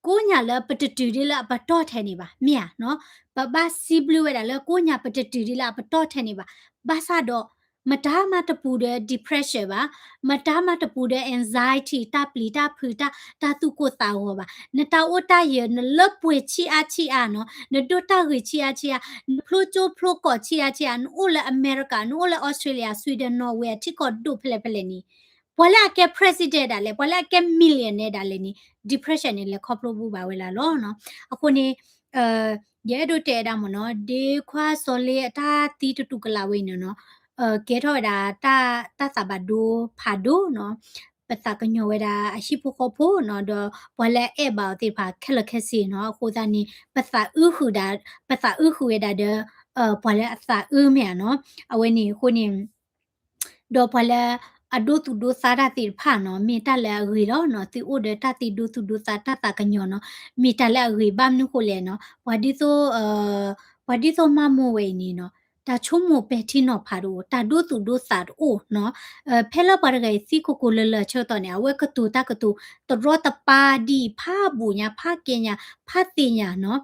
S1: ကိုညာလပတတူဒီလာပတော့ထဲနေပါမြာနော်ပပစီဘလူဝဲတာလေကိုညာပတတူဒီလာပတော့ထဲနေပါဘာသာတော့မတားမတပူတဲ့ depression ပါမတားမတပူတဲ့ anxiety တပလီတဖူတာတာသူကိုတာဟောပါနတာဝတာရနလပွေချီအားနော်နဒတာရချီအားဖလိုချိုဖလိုကောချီအားနိုလအမေရိကန်နိုလဩစတြေးလျဆွီဒင်နော်ဝဲတိကောဒုဖလေဖလေနီဘွာလာကဲ president ဒါလေဘွာလာကဲ millionaire ဒါလေနီ depression နဲ့လည်းခေါပလို့ဘူးပါဝဲလာလောနော်အခုနေရဲတို့တဲတာမနော်ဒီခွာစော်လေအတာတီတူတူကလာဝိနော်ကဲထော်တာတာသဘာဒိုဖာဒိုနော်ပတကညောဝဲတာအရှိဖို့ခေါ်ဖို့နော်တော့ဘွာလဲအဲ့ပါတိဖာခက်လက်ခက်စီနော်အခုသားနေပသဥခုဒါပသဥခုဝဲတာတဲ့ဘွာလဲအသဥမြန်နော်အဝဲနေခုနေတော့ဘွာလဲအဒုတုဒုစာရတိဖာနော်မိတလည်းရီတော့နော်တိဥဒတတိဒုတုဒုစာတတကညောနော်မိတလည်းရီဘမ်နုကိုလေနော်ဝဒီဆိုဝဒီဆိုမမိုဝေနီနော်တာချုံမပဲတီနော်ဖာတို့တာဒုတုဒုစာအိုနော်ဖဲလပါရဂေစီကိုကိုလလချောတော့နေအဝဲကတူတကတူတရောတပါဒီဖာဘူးညာဖာကင်ညာဖာတင်ညာနော်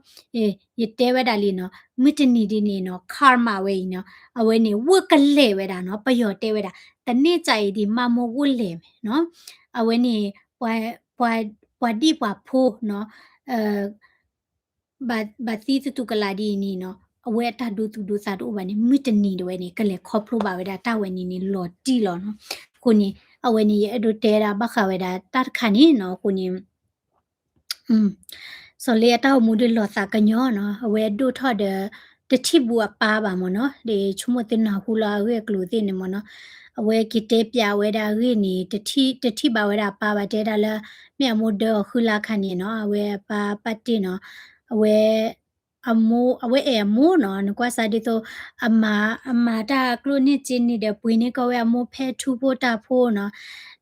S1: ရတဲဝဲတာလီနော်မစ်တနီဒီနေနော်ကာမာဝဲနော်အဝဲနေဝက်ကလေဝဲတာနော်ပယောတဲဝဲတာတနေ့ကြိုင်ဒီမမိုဝလေနော်အဝဲနေပွာဒီပွာဖိုးနော်ဘာစီတူကလာဒီနီနော်အဝဲတာဒူတူဒူစာတို့ဘာနေမီတနီတွေနေကလေခေါပလိုပါဝဲတာတဝဲနီနီလော်တီလော်နော်ကိုနီအဝဲနီရဲ့အဒိုတဲတာဘခဝဲတာတတ်ခါနီနော်ကိုနီဆိုလေတာမူဒလော်စာကညောနော်အဝဲဒိုထော့တဲ့တတိဘူအပါပါမနော်ဒီချုံမတင်နာဟူလာရဲ့ကလူတင်နေမနော်အဝဲကတဲပြဝဲတာရင်းနေတတိပါဝဲတာပါပါတဲတာလဲမြတ်မို့တော့ခူလာခါနေနော်အဝဲပါပတ်တင်နော်အဝဲအဝဲအမိုးနော်ကွာစာဒီတော့အမတာကလိုနစ်ချင်းနေတဲ့ပွေနေကောဝဲအမိုးဖဲထူဖို့တာဖို့နော်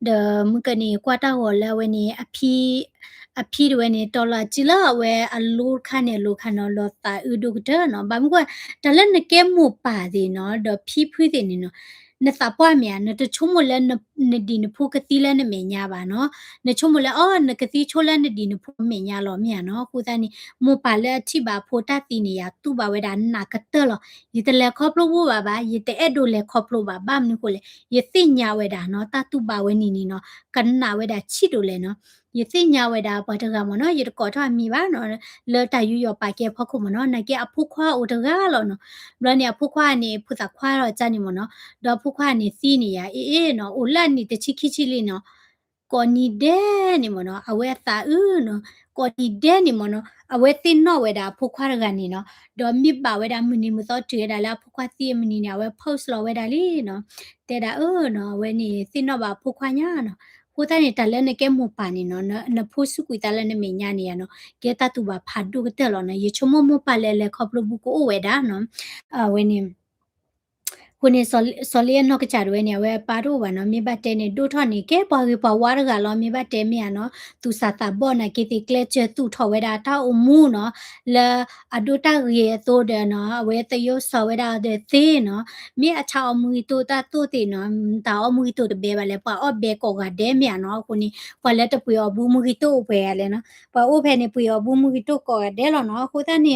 S1: ဒမကနေကွာတာဟောလဲဝဲနေအဖီတွေနေတော်လာချီလာဝဲအလိုခနဲ့လိုခနော်လောတာဥဒုကတနော်ဘာမကွာတလည်းနကဲမို့ပါသေးနော်ဒဖီဖွေးသေးနေနော်နသပွားမြန်နတချုံမလဲနဒီနဖို့ကတိလဲနမေညာပါနော်နချုံမလဲအော်နကတိချိုလဲနဒီနဖို့မေညာလောမြန်နော်ကိုသားနီမိုပါလဲချိပါဖို့တတိနေရသူ့ပါဝဲတာနာကတလောယတလဲခေါပလို့ဘူးပါယတအဲ့ဒိုလဲခေါပလို့ပါဘာမနကိုလဲယသိညာဝဲတာနော်တသူ့ပါဝဲနီနီနော်ကနနာဝဲတာချိတို့လဲနော်ယသိညာဝဲတာဘာတကမနော်ယတကောထမီပါနော်လဲတယူရပါကဲဖောက်ခုမနော်နကဲအဖုခွာအိုတကားလောနော်ဘရနေအဖုခွာနေဖုသာခွာတော့ကြနေမနော်တော့ဖုခွာနေစီးနေရအေးနော်အိုလက်နေတချိခိချိလေးနော်ကောနီဒဲနေမနော်အဝဲသာဦးနော်ကောနီဒဲနေမနော်အဝဲတင်နော်ဝဲတာဖုခွာရကနေနော်တော့မြစ်ပါဝဲတာမနီမသောတွေ့တာလားဖုခွာစီမနီနေဝဲ post လောဝဲတာလीနော်တဲ့တာနော်ဝဲနေတင်နော်ပါဖုခွာညာနော်ကိုတနဲ့တလည်းနဲ့ကဲမပါနေနော်နဖို့စုကွေတလည်းနဲ့မညာနေရနော်ကဲတတူပါဖာဒုကတဲ့လောနော်ရေချုံမပါလဲလဲခေါပလဘူးကိုဝဲတာနော်ဝဲနေကိုနေစော်လျနော့ကကြရွယ်နေဝဲပါတော့ဘာနော်မြေဘတ်တဲနေဒိုထော်နေကဲပွားကပွားဝါရကလောမြေဘတ်တဲမြနော်သူစာတာဘောနာကီတီကလက်ချသူထော်ဝဲတာတောက်အမှုနော်လာအဒိုတာရေသို့တယ်နော်ဝဲတယုဆော်ဝဲတာတဲ့သေးနော်မြေအချောင်းမူတူတာတူတီနော်တာအမူတူတဘေပါလေပွာအော့ဘေကောကဒဲမြနော်ကိုနေပွာလက်တပွေော်ဘူးမူတူပဲရလဲနော်ပွာအိုဖဲနေပွေော်ဘူးမူတူကောဒဲလောနော်ကိုတနေ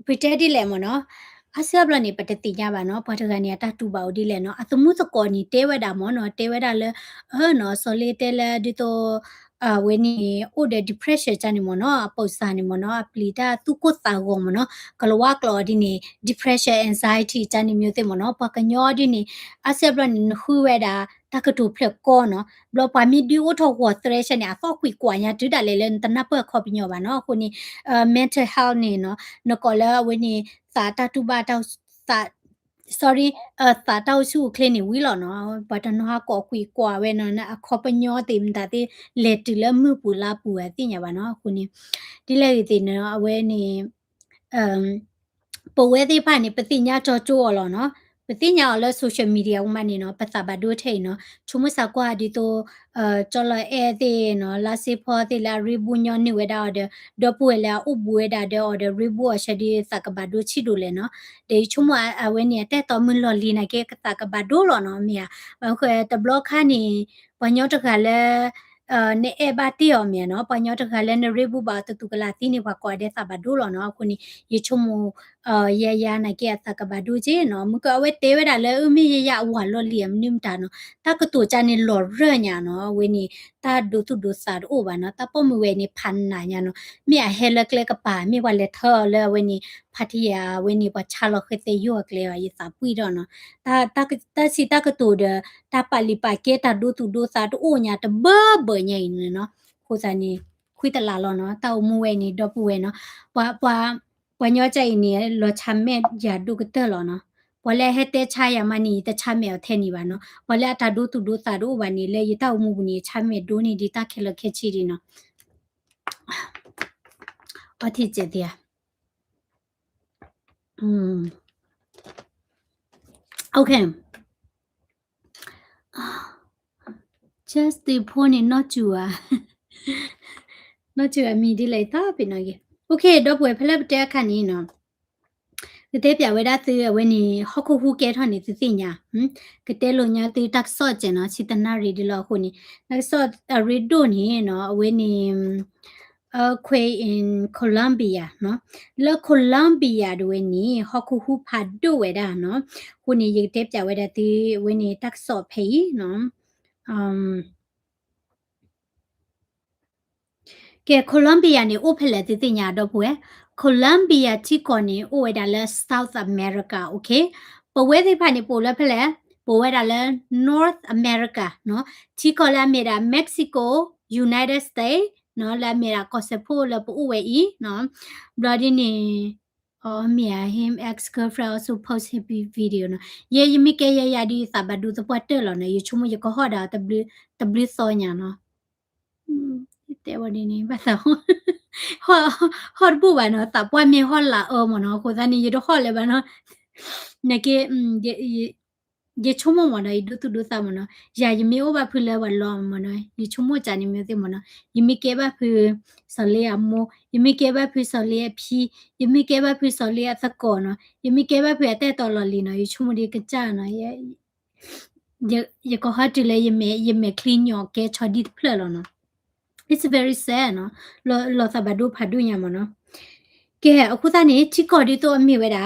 S1: ပီတဲဒီလေမနော်အဆပ်လနေပတတိညာပါနော်ဘာတကနေတတူပါဦးဒီလေနော်အသမှုစကောနီတဲဝဲတာမောနော်တဲဝဲတာလဲနော်စော်လေးတဲလဲဒီတော့ when ni the depression jani mo no pausa ni mo no aplita tu ko ta go mo no kalwa klo di ni depression anxiety jani myo te mo no pa kanyo di ni asebra ni hu we da ta ka tu phle ko no blo pa mi di o tho ko stress ni a so kwi kwa nya du da le le ta na pa kho pi nyo ba no ko ni mental health ni no no ko la when ni sa ta tu ba ta sa sorry စာတောက်စုခလင်းနေဝီလောနော်ဘတ်တနော်ကောကွီကွာဝဲနော်အခေါပညောတိမတာတိလက်တူလမှုပူလာပူအတိညာပါနော်ခုနေဒီလေဒီနော်အဝဲနေပဝဲသေးဖာနေပတိညာကြောကြောလောနော်ပတိညာလော social media ဥမနေနော်ပတ်စာဘဒိုထိန်နော်ချုံမစကွာဒီတော့ကြောလအဲသေးနော်လာစီဖောသေးလာရီဘူညောနေဝဲတာဒေါ်ပွေလာဥပဝဲတာဒေါ်ရီဘူအရှဒီစကဘဒိုချီဒိုလေနော်ဒေချုံမအဝဲနေတဲ့တော်မလော်လီနာကေကတကဘဒိုလောနော်မီယာခွဲတဘလော့ခါနေပညောတခါလဲနေအဘတီယောမြေနော်ပညောတခါလဲနေရီဘူဘာတူကလာတီနေဘကွာတဲ့စဘဒိုလောနော်ခုနေရေချုံမရနာကေအတကဘဒူဂျေနော်မကဝဲတေဝဒါလဲဥမီရဝါလော်လီယမ်နိမ်တာနော်တကတူချာနေလော်ရညာနော်ဝဲနေတာဒူတူဒူဆာအိုဘာနော်တပမဝဲနေဖန်နာညာနော်မြေဟဲလကလေကပါမြေဝါလက်ထော်လဲဝဲနေဖတ်တီယာဝဲနေပချာလောခေတေယောကလေရစာပွီတော့နော်တစီတကတူဒတပလီပါကေတာဒူတူဒူဆာအိုညာတဘညိနေနော်ခိုစာနေခွိတလာလောနော်တောက်မဝဲနေတော့ပူဝဲနော်ပွာပညောကြိုင်နေလောချမ်းမဲ့ရာဒုကတဲ့လောနော်ဘလဲဟဲတဲ့ချာယမနီတချမ်းမဲ့ထဲနေပါနော်ဘလဲတာဒုတူဒုတာဒုဘာနေလေရတောက်မှုဘူးနေချမ်းမဲ့ဒိုနေဒီတခဲလခဲချီဒီနော်အတိကျတဲ့okay just the point not you not you me di lai ta pe no ye okay တော့ပွဲဖလက်တဲ့ခါနေနော်ကတဲ့ပြဝဲတာသေးဝဲနေဟခုဟုကဲထော်နေသသိညာကတဲ့လိုညာတေတက်ဆော့ကျင်နော်စီတနာရီဒီလောခုနေတက်ဆော့ရီဒိုနေနော်ဝဲနေခွေ in Colombia နော်လ Colombia ဒဝဲနေဟခုဟုဖာဒိုဝဲတာနော်ခုနေရတဲ့ပြဝဲတာတေဝဲနေတက်ဆော့ဖေးနော်ကဲ Colombia နေဥဖလဲသသိညာတော့ပွဲColombia ချီကောနေအိုဝဲဒါလဲ South America okay ပဝဲသိဖာနေပိုလဲဖလဲပိုဝဲဒါလဲ North America နော်ချီကောလာမေဒါ Mexico United States နော်လာမေဒါကောစဖိုလပူဝဲဤနော် bloody နေmia him ex girlfriend also post happy video နော်ယေယမိကေရဒီသဘဒူသပွတ်တယ်လောနော်ယချုံမယကဟောဒါw so ညာနော်တဲ့ဝဒီနေပါသောဟောဘူဘာနော်တပွားမြေဟောလာမနော်ကိုသားနေရတော့ဟောလဲဘာနော်နကေယေချုံမမနော်ဒူတူဒူသမနော်ယာယမေဩဘာဖူလဲဝလောမနော်ယေချုံမချာနေမြေသိမနော်ယမိကေဘာဖူဆလေအမောယမိကေဘာဖူဆလေဖြီယမိကေဘာဖူဆလေသကောနော်ယမိကေဘာဖူအတဲ့တော်လလီနော်ယေချုံမဒီကကြနော်ယေကဟတ်တလေယမေကလင်းယောကေချဒီဖလဲလောနော်it's very sad နော်လောသဘဒုဖဒုညာမနော်ကဲအခုသားနေချီကော်ဒီတော့အမိဝဲတာ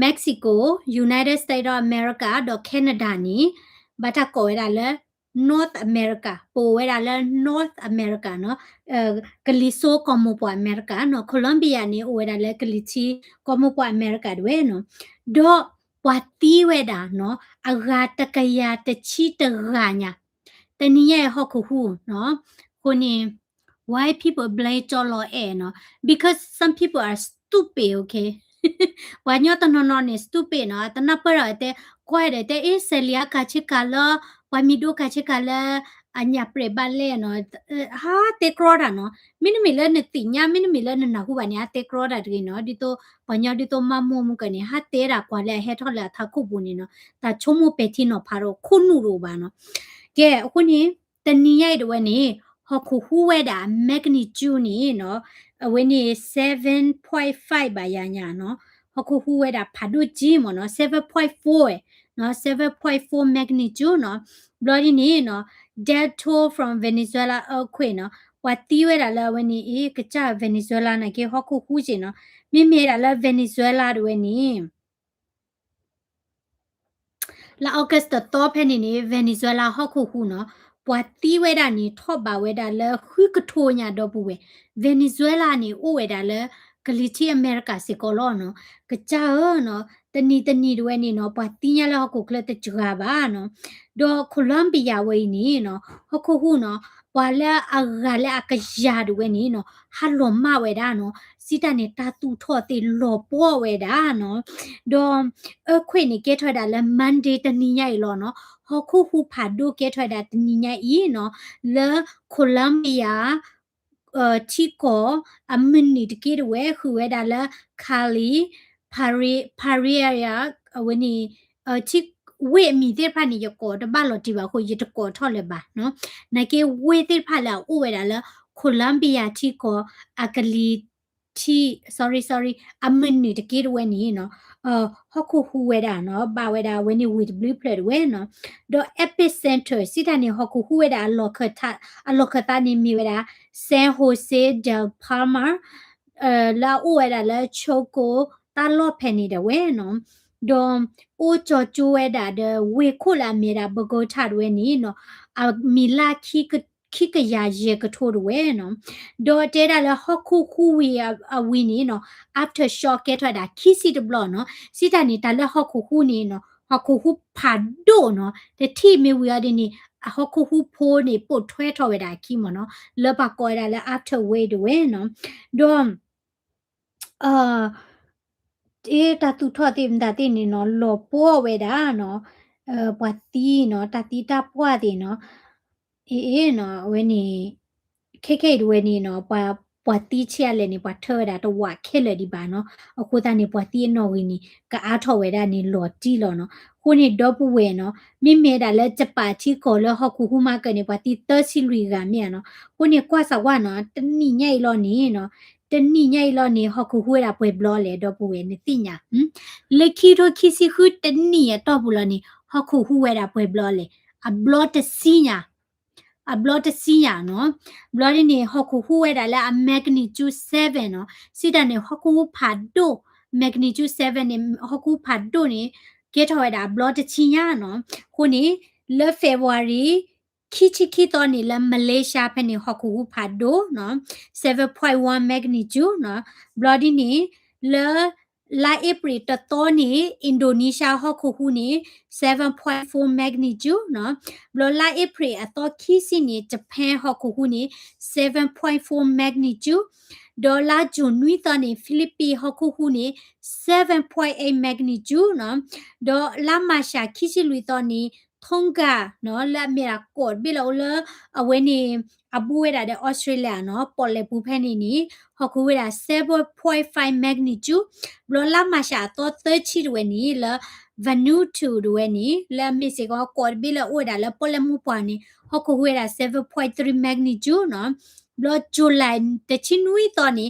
S1: Mexico United States of America တော့ Canada နီဘာတာကောဝဲတာလဲ North America ပိုဝဲတာလဲ North America နော်ကလီဆိုကောမိုပွား America နော် Colombia နီဝဲတာလဲကလီချီကောမိုပွား America တွေနော်တော့ပွာတီဝဲတာနော်အဂါတကရတချီတဂါညာတနည်းရဲ့ဟောက်ခုနော်ကိုနေ why people blame jolo no because some people are stupid okay ဝါညောတနော်နေ stupid နော်တနပရတဲ့ကွဲတဲ့အေးဆလျာကချကလာဝါမီဒိုကချကလာအညာပရဘလဲနော်ဟာတေကရောတာနော်မင်းမီလဲနေတိညာမင်းမီလဲနခုပါညာတေကရောတာဒီနော်ဒီတော့ဝါညောဒီတော့မမမှုကနေဟာတေတာကွာလဲဟဲထော်လာထခုပူနေနော်ဒါချုံမပေတီနော်ဖာတော့ခုနူရောပါနော်ကဲအခုနေတနည်းရိုက်တော့နေဟခုဟူဝဲတာ magnitude နေနော်အဝင်းနေ 7.5 ပါရညာနော်ဟခုဟူဝဲတာဖာဒိုဂျီမနော် 7.4 နော် 7.4 magnitude နော် bloody နေနော် dead toll from Venezuela earthquake နော်ဝါတီဝဲတာလဲဝင်းနေကကြ Venezuela နဲ့ကေဟခုဟူချင်နော်မိတာလဲ Venezuela တွေနေလာအော့ဂတ်တော့ဖဲနေ Venezuela ဟခုဟူနော် ပွာတီဝဲတာနေထော့ပါဝဲတာလဲခွကထိုညာတော့ဘူးဝဲဗင်နီဇွဲလားနေအိုဝဲတာလဲဂလီတီအမေရိကစီကောလောနော်ကြာနော်တနီတွေနေနော်ပွာတီညာလောက်ကိုကလတ်ကြွာပါနော်ဒေါ်ကိုလံဘီယာဝဲနေနော်ဟခုဟုနော်ပွာလာအဂါလာကကြာတွေနေနော်ဟာလောမဝဲတာနော်စီတနေတာတူထော့တေလောပေါ်ဝဲတာနော်ဒေါ်ခွေနေကဲထွက်တာလဲမန်ဒေးတနီညိုင်လောနော်ဟခုဟုဖာဒိုကဲထွက်တာတနီညိုင်ဤနော်လဲကိုလံဘီယာချီကိုအမင်းနီတကဲဝဲခူဝဲတာလဲခါလီပါရီယာဝနီချီဝေမီတဲ့ဖာနေရကောတဘာလို့ဒီပါကိုရတကောထော်လဲပါနော်နိုင်ကေဝေတဲ့ဖာလာဥဝဲတာလဲကိုလံဘီယာချီကိုအကလီချီ sorry အမင်းနီတကဲဝဲနီနော်ဟခုဟူဝဲတာနော်ပါဝဲတာဝဲနီ with blue plate ဝဲနော်ဒေါ် epicenter စီတနေဟခုဟူဝဲတာအလောခတာနေမီဝဲတာ San Jose del Palmar လာဥဝဲတာလဲချိုကိုတာလော့ဖဲနေတယ်ဝဲနော်ဒေါ်အိုချောကျိုးဝဲတာဒဝေခုလာမီတာဘဂိုထတ်ဝဲနီနော်အမီလာခိကရရေကထိုးဝဲနော်ဒေါ်တဲတာလဲဟခုခုဝီအဝီနီနော် after shock ကဲထွက်တာခီစီတဘလော့နော်စီတနေတာလဲဟခုခုနီနော်ဟခုခုဖာဒိုနော်တတိမီဝီရဒီနီဟခုခုဖိုးနေပို့ထွဲထော်ဝဲတာခီမနော်လဘကောရလဲ after way ဝဲနော်ဒေါ်တေတာတူထော့တင်တာတင်နေနော်လောပေါ်ဝဲတာနော်ပွာတီနော်တတိတာပွားတင်နော်အေးနော်ဝဲနေခေဝဲနေနော်ပွာတီချရလဲနေပွာထော်တာတော့ဝခဲလေဒီပါနော်အခုတနေပွာတီနော်ဝင်းနေကအားထော်ဝဲတာနေလောတီလောနော်ခုနေတော့ပဝဲနော်မိမဲတာလဲစပါချီခေါ်လဟခုခုမကနေပွာတီတစီလူကမြန်နော်ခုနေကွာစဝါနော်တနိညိုင်လောနေနော်တနိညိုင်လောနေဟခုဟွေတာပွဲဘလောလေတော့ပဝဲနေတိညာလက်ခီရိုခီစီခုတနိရတော့ဘူးလောနေဟခုဟွေတာပွဲဘလောလေအဘလောတစီညာအဘလောတစီညာနော်ဘလောနေဟခုဟွေတာလဲအမက်ဂနီကျူ7နော်စီတနေဟခုဖာဒိုမက်ဂနီကျူ7နေဟခုဖာဒိုနေကဲထော်ရတာဘလောတချီညာနော်ခုနေလေဖေဗူအာရီခိတော့နေလမလေးရှားဖက်နေဟခုဖာဒိုနော် 7.1 magnitude နော်ဘလော်ဒီနေလာဧပြီတတော်နေအင်ဒိုနီးရှားဟခုနေ 7.4 magnitude နော်ဘလော်လာဧပြီအတော့ခီစီနေဂျပန်ဟခုနေ 7.4 magnitude ဒေါ်လာဂျွန်နွီတော့နေဖိလစ်ပင်ဟခုနေ 7.8 magnitude နော်ဒေါ်လာမရှာခီစီလူတော့နေထုံကနော်လက်မြေရာကော့ဘီလောလအဝဲနေအဘူဝဲတာတဲ့ Australia နော်ပေါ်လေပူဖဲနေနီဟခုဝဲတာ 7.5 magnitude ဘလောလာမရှာတော့30ဝဲနီလ Vanuatu ဝဲနီလက်မြေစေကောကော့ဘီလောဝဲတာလပေါ်လေမှုပွားနီဟခုဝဲတာ 7.3 magnitude နော်ဘလောဂျူလိုင်တချီနွီတော့နီ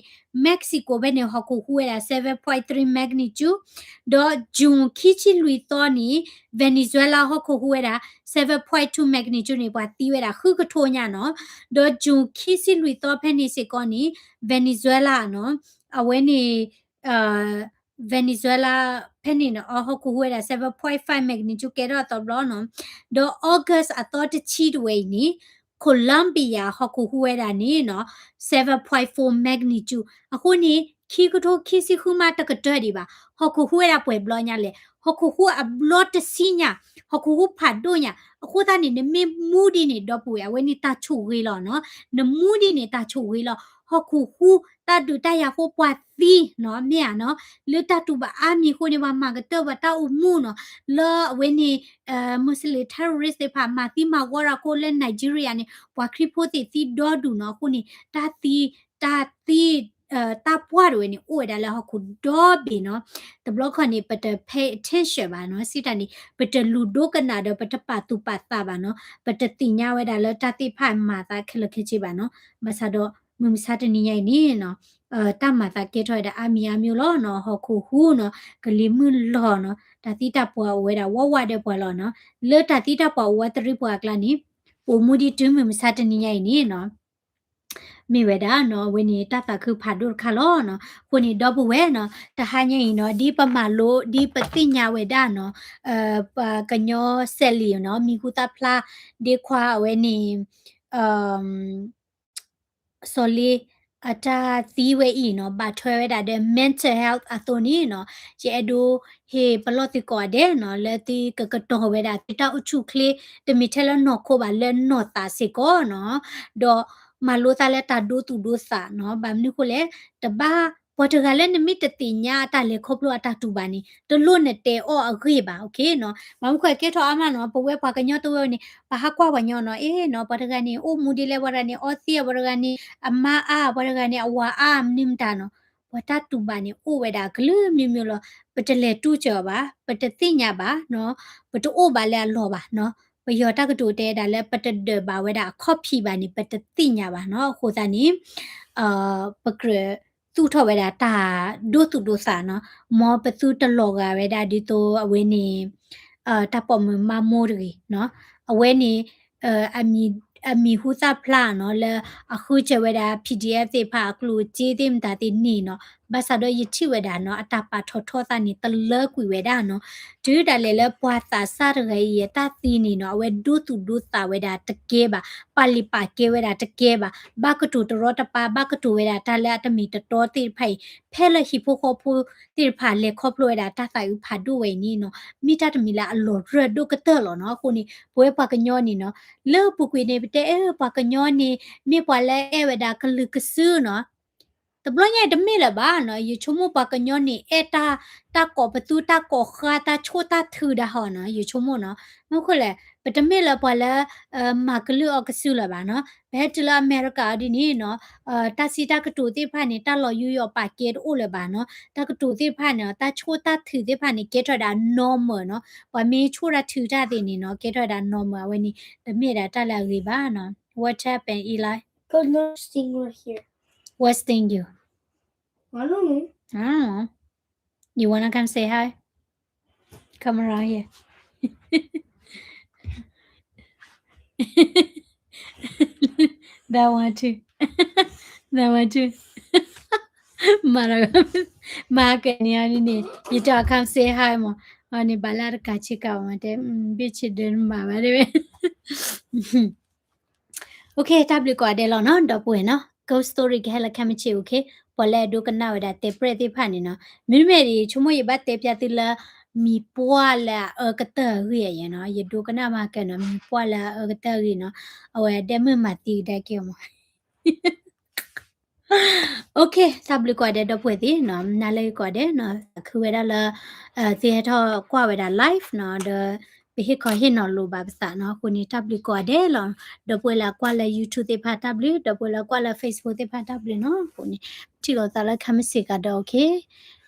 S1: မက္ကဆီကိုဘဲနေဟခုဝဲတာ 7.3 magnitude ဒေါ်ဂျွန်ခီချီလူတော့နီဗင်နီဇွဲလားဟခုဝဲတာ 7.2 magnitude နေပွားတီးဝဲတာခုကထိုးညာနော်ဒေါ်ဂျွန်ခီစီလူတော့ဖဲနေစေကောနီဗင်နီဇွဲလားနော်အဝဲနေဗင်နီဇွဲလားဖဲနေနော်ဟခုဝဲတာ 7.5 magnitude ကဲတော့တော့ဘလောနော်ဒေါ်ဩဂတ်အတော့တချီဝဲနီကိုလံဘီယာဟခုဝဲတာနေနော် 7.4 magnitude အခုနေခီကထိုခီစီခုမတကတဲ့ဒီပါဟခုဝဲတာပွဲဘလောညာလေဟခုအဘလော့တစီညာဟခုဖတ်ဒိုညာအခုတနေမေမူဒီနေတော့ပူရဝဲနေတာချိုဝေးလောနော်နမူဒီနေတာချိုဝေးလောဟခုတာဒူတရခိုပွားသီနော်မြာနော်လတတူပါအမီခိုနေမှာမကတော့တာအမှုနော်လောဝဲနေမွတ်စလင် terrorist တွေဖာမာတိမဝရကိုလဲနိုင်ဂျီးရီးယားနေပွားခရီဖိုတီတီဒေါ်ဒူနော်ခုနေတာတာပွားတွေနေအိုဒါလာခုဒေါ်ဘီနော် the block ကနေပတ pay attention ပါနော်စီတန်နေပတလူဒိုကနာတော့ပတပါတူပါတာပါနော်ပတတိညာဝဲဒါလတတိဖိုင်မာတာခလခချေပါနော်မဆာတော့မမစားတနေရိုင်နေနော်တမတာကေထွဲတာအမီအမျိုးလောနော်ဟခုဟူနော်ဂလီမူလောနော်တတိတပွားဝဲတာဝဝတဲ့ပွားလောနော်လေတတိတပွားဝဲတရိပွားကလာနေပုံမူဒီတွင်းမစားတနေရိုင်နေနော် mi we da no we ni ta ta khu pha do kha lo no ko ni do bu we no ta ha nyi no di pa ma lo di pa ti nya we da no pa ka nyo seli no mi ku ta pla de kwa we ni soli ata tiwe i no ba thwe da de mental health athoni no je do he politico de no le ti ka to we da ti ta uchu kle de mi thela no ko ba le no ta se ko no do ma lo ta le ta do tu do sa no ba mi ko le ta ba ပေါ်တဂါလည်းနမိတတိညာတာလေခေါပလိုအတာတူပါနေတလို့နဲ့တဲအော်အခေပါโอเคနော်မမခွဲကဲထောအမနော်ပဝဲပါကညောတော့နေဘာဟာကွာဝညောနော်အေးနော်ပေါ်တဂါနေအိုမူဒီလေဝရနေအော်စီဝရဂါနေအမအားပေါ်တဂါနေအဝါအာနိမ်တာနော်ဝတာတူပါနေအိုဝဲတာဂလူမျိုးမျိုးလောပတလေတူကြောပါပတတိညာပါနော်ပတအိုပါလေလောပါနော်ပယောတကတူတဲဒါလည်းပတဒဘာဝဲတာခေါဖီပါနေပတတိညာပါနော်ခိုးစားနေပကရသူထော်ဝဲတာတာဒိုတူဒိုစာနော်မောပသူတလောကဝဲတာဒီတိုအဝဲနေတပေါ်မမိုးရီနော်အဝဲနေအမီဟူစာဖလာနော်လဲအခုချဝဲတာ PDF တွေဖာကလူကြေးတင်တာတင်နီနော်ဘာသာတော့ယချိဝဲတာနော်အတပါထောထောတာနေတလကွေဝဲတာနော်ဒီတလေလဲပွားသာစားရရဲ့တသီနေနော်အဝဲဒုတူဒုတာဝဲတာတကဲပါပါလီပါကဲဝဲတာတကဲပါဘကတူတရောတပါဘကတူဝဲတာတလဲတမီတတော်တိဖိုင်ဖဲလဟီဖိုခိုဖိုတိဖာလေခေါပလွဲတာတဆိုင်ဖာဒုဝဲနီနော်မိတတမီလာအလောရဒုကတဲ့လောနော်ခုနေဘွဲပါကညောနီနော်လေပုကွေနေပတဲ့ပါကညောနေမိပွာလဲအဲဝဲတာကလူကဆူနော်တဘလညတမေလဘာနော်ယချုံမပကညောနေအတာတာကောပတူတာကောခါတာချိုတာထူဒါဟောနော်ယချုံမနော်မခုလေပတမေလပလာမကလူအကဆူလာဘာနော်ဘဲတလာအမေရိကဒီနီနော်တာစီတာကတူတိဖာနေတာလော်ယူယောပါကေအိုလေဘာနော်တာကတူတိဖာနေတာချိုတာထူတိဖာနေကေထတာ normal နော်ပမေချိုတာထူတာတင်နေနော်ကေထတာ normal ဝနီတမေတာတလာလေးဘာနော် what happened Eli
S3: Because no stinger here.
S1: what sting you
S3: I don't know.
S1: I don't know. You wanna come say hi? Come around here. That one too. That one too. You talk come say hi mo. Ani balar kachika mate bitch din mama de. Okay, tablet ko adelo no do po no. Ghost story ke hala kamichi okay. ပေါ်လဲဒုကနာဝဒတေပရတိဖာနေနော်မိမေရီချုံမရဘတ်တေပြတိလာမီပွာလာကတရရနော်ယဒုကနာမကနော်မီပွာလာကတရနော်အဝဲတဲမမတီတက်ကေမโอเคซับลิกว่าเดดပွေတိနော်နားလေးกว่าเดနော်ခုဝဲဒါလာသေထောกว่าဝဲဒါ live နော်ဒပိဟခဟင်နော်လိုပါပစနော်ခုနီတပ်လီกว่าเดလောဒပွေလာกว่าလာ YouTube တေဖာတပ်လီဒပွေလာกว่าလာ Facebook တေဖာတပ်လီနော်ခုနီတီလောတာလာခမစီကတော့ okay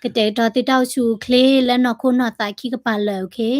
S1: ကတဲ့တော့တိတောက်ချူကလေးလက်နော်ခုနော်တိုင်ခိကပါလဲ okay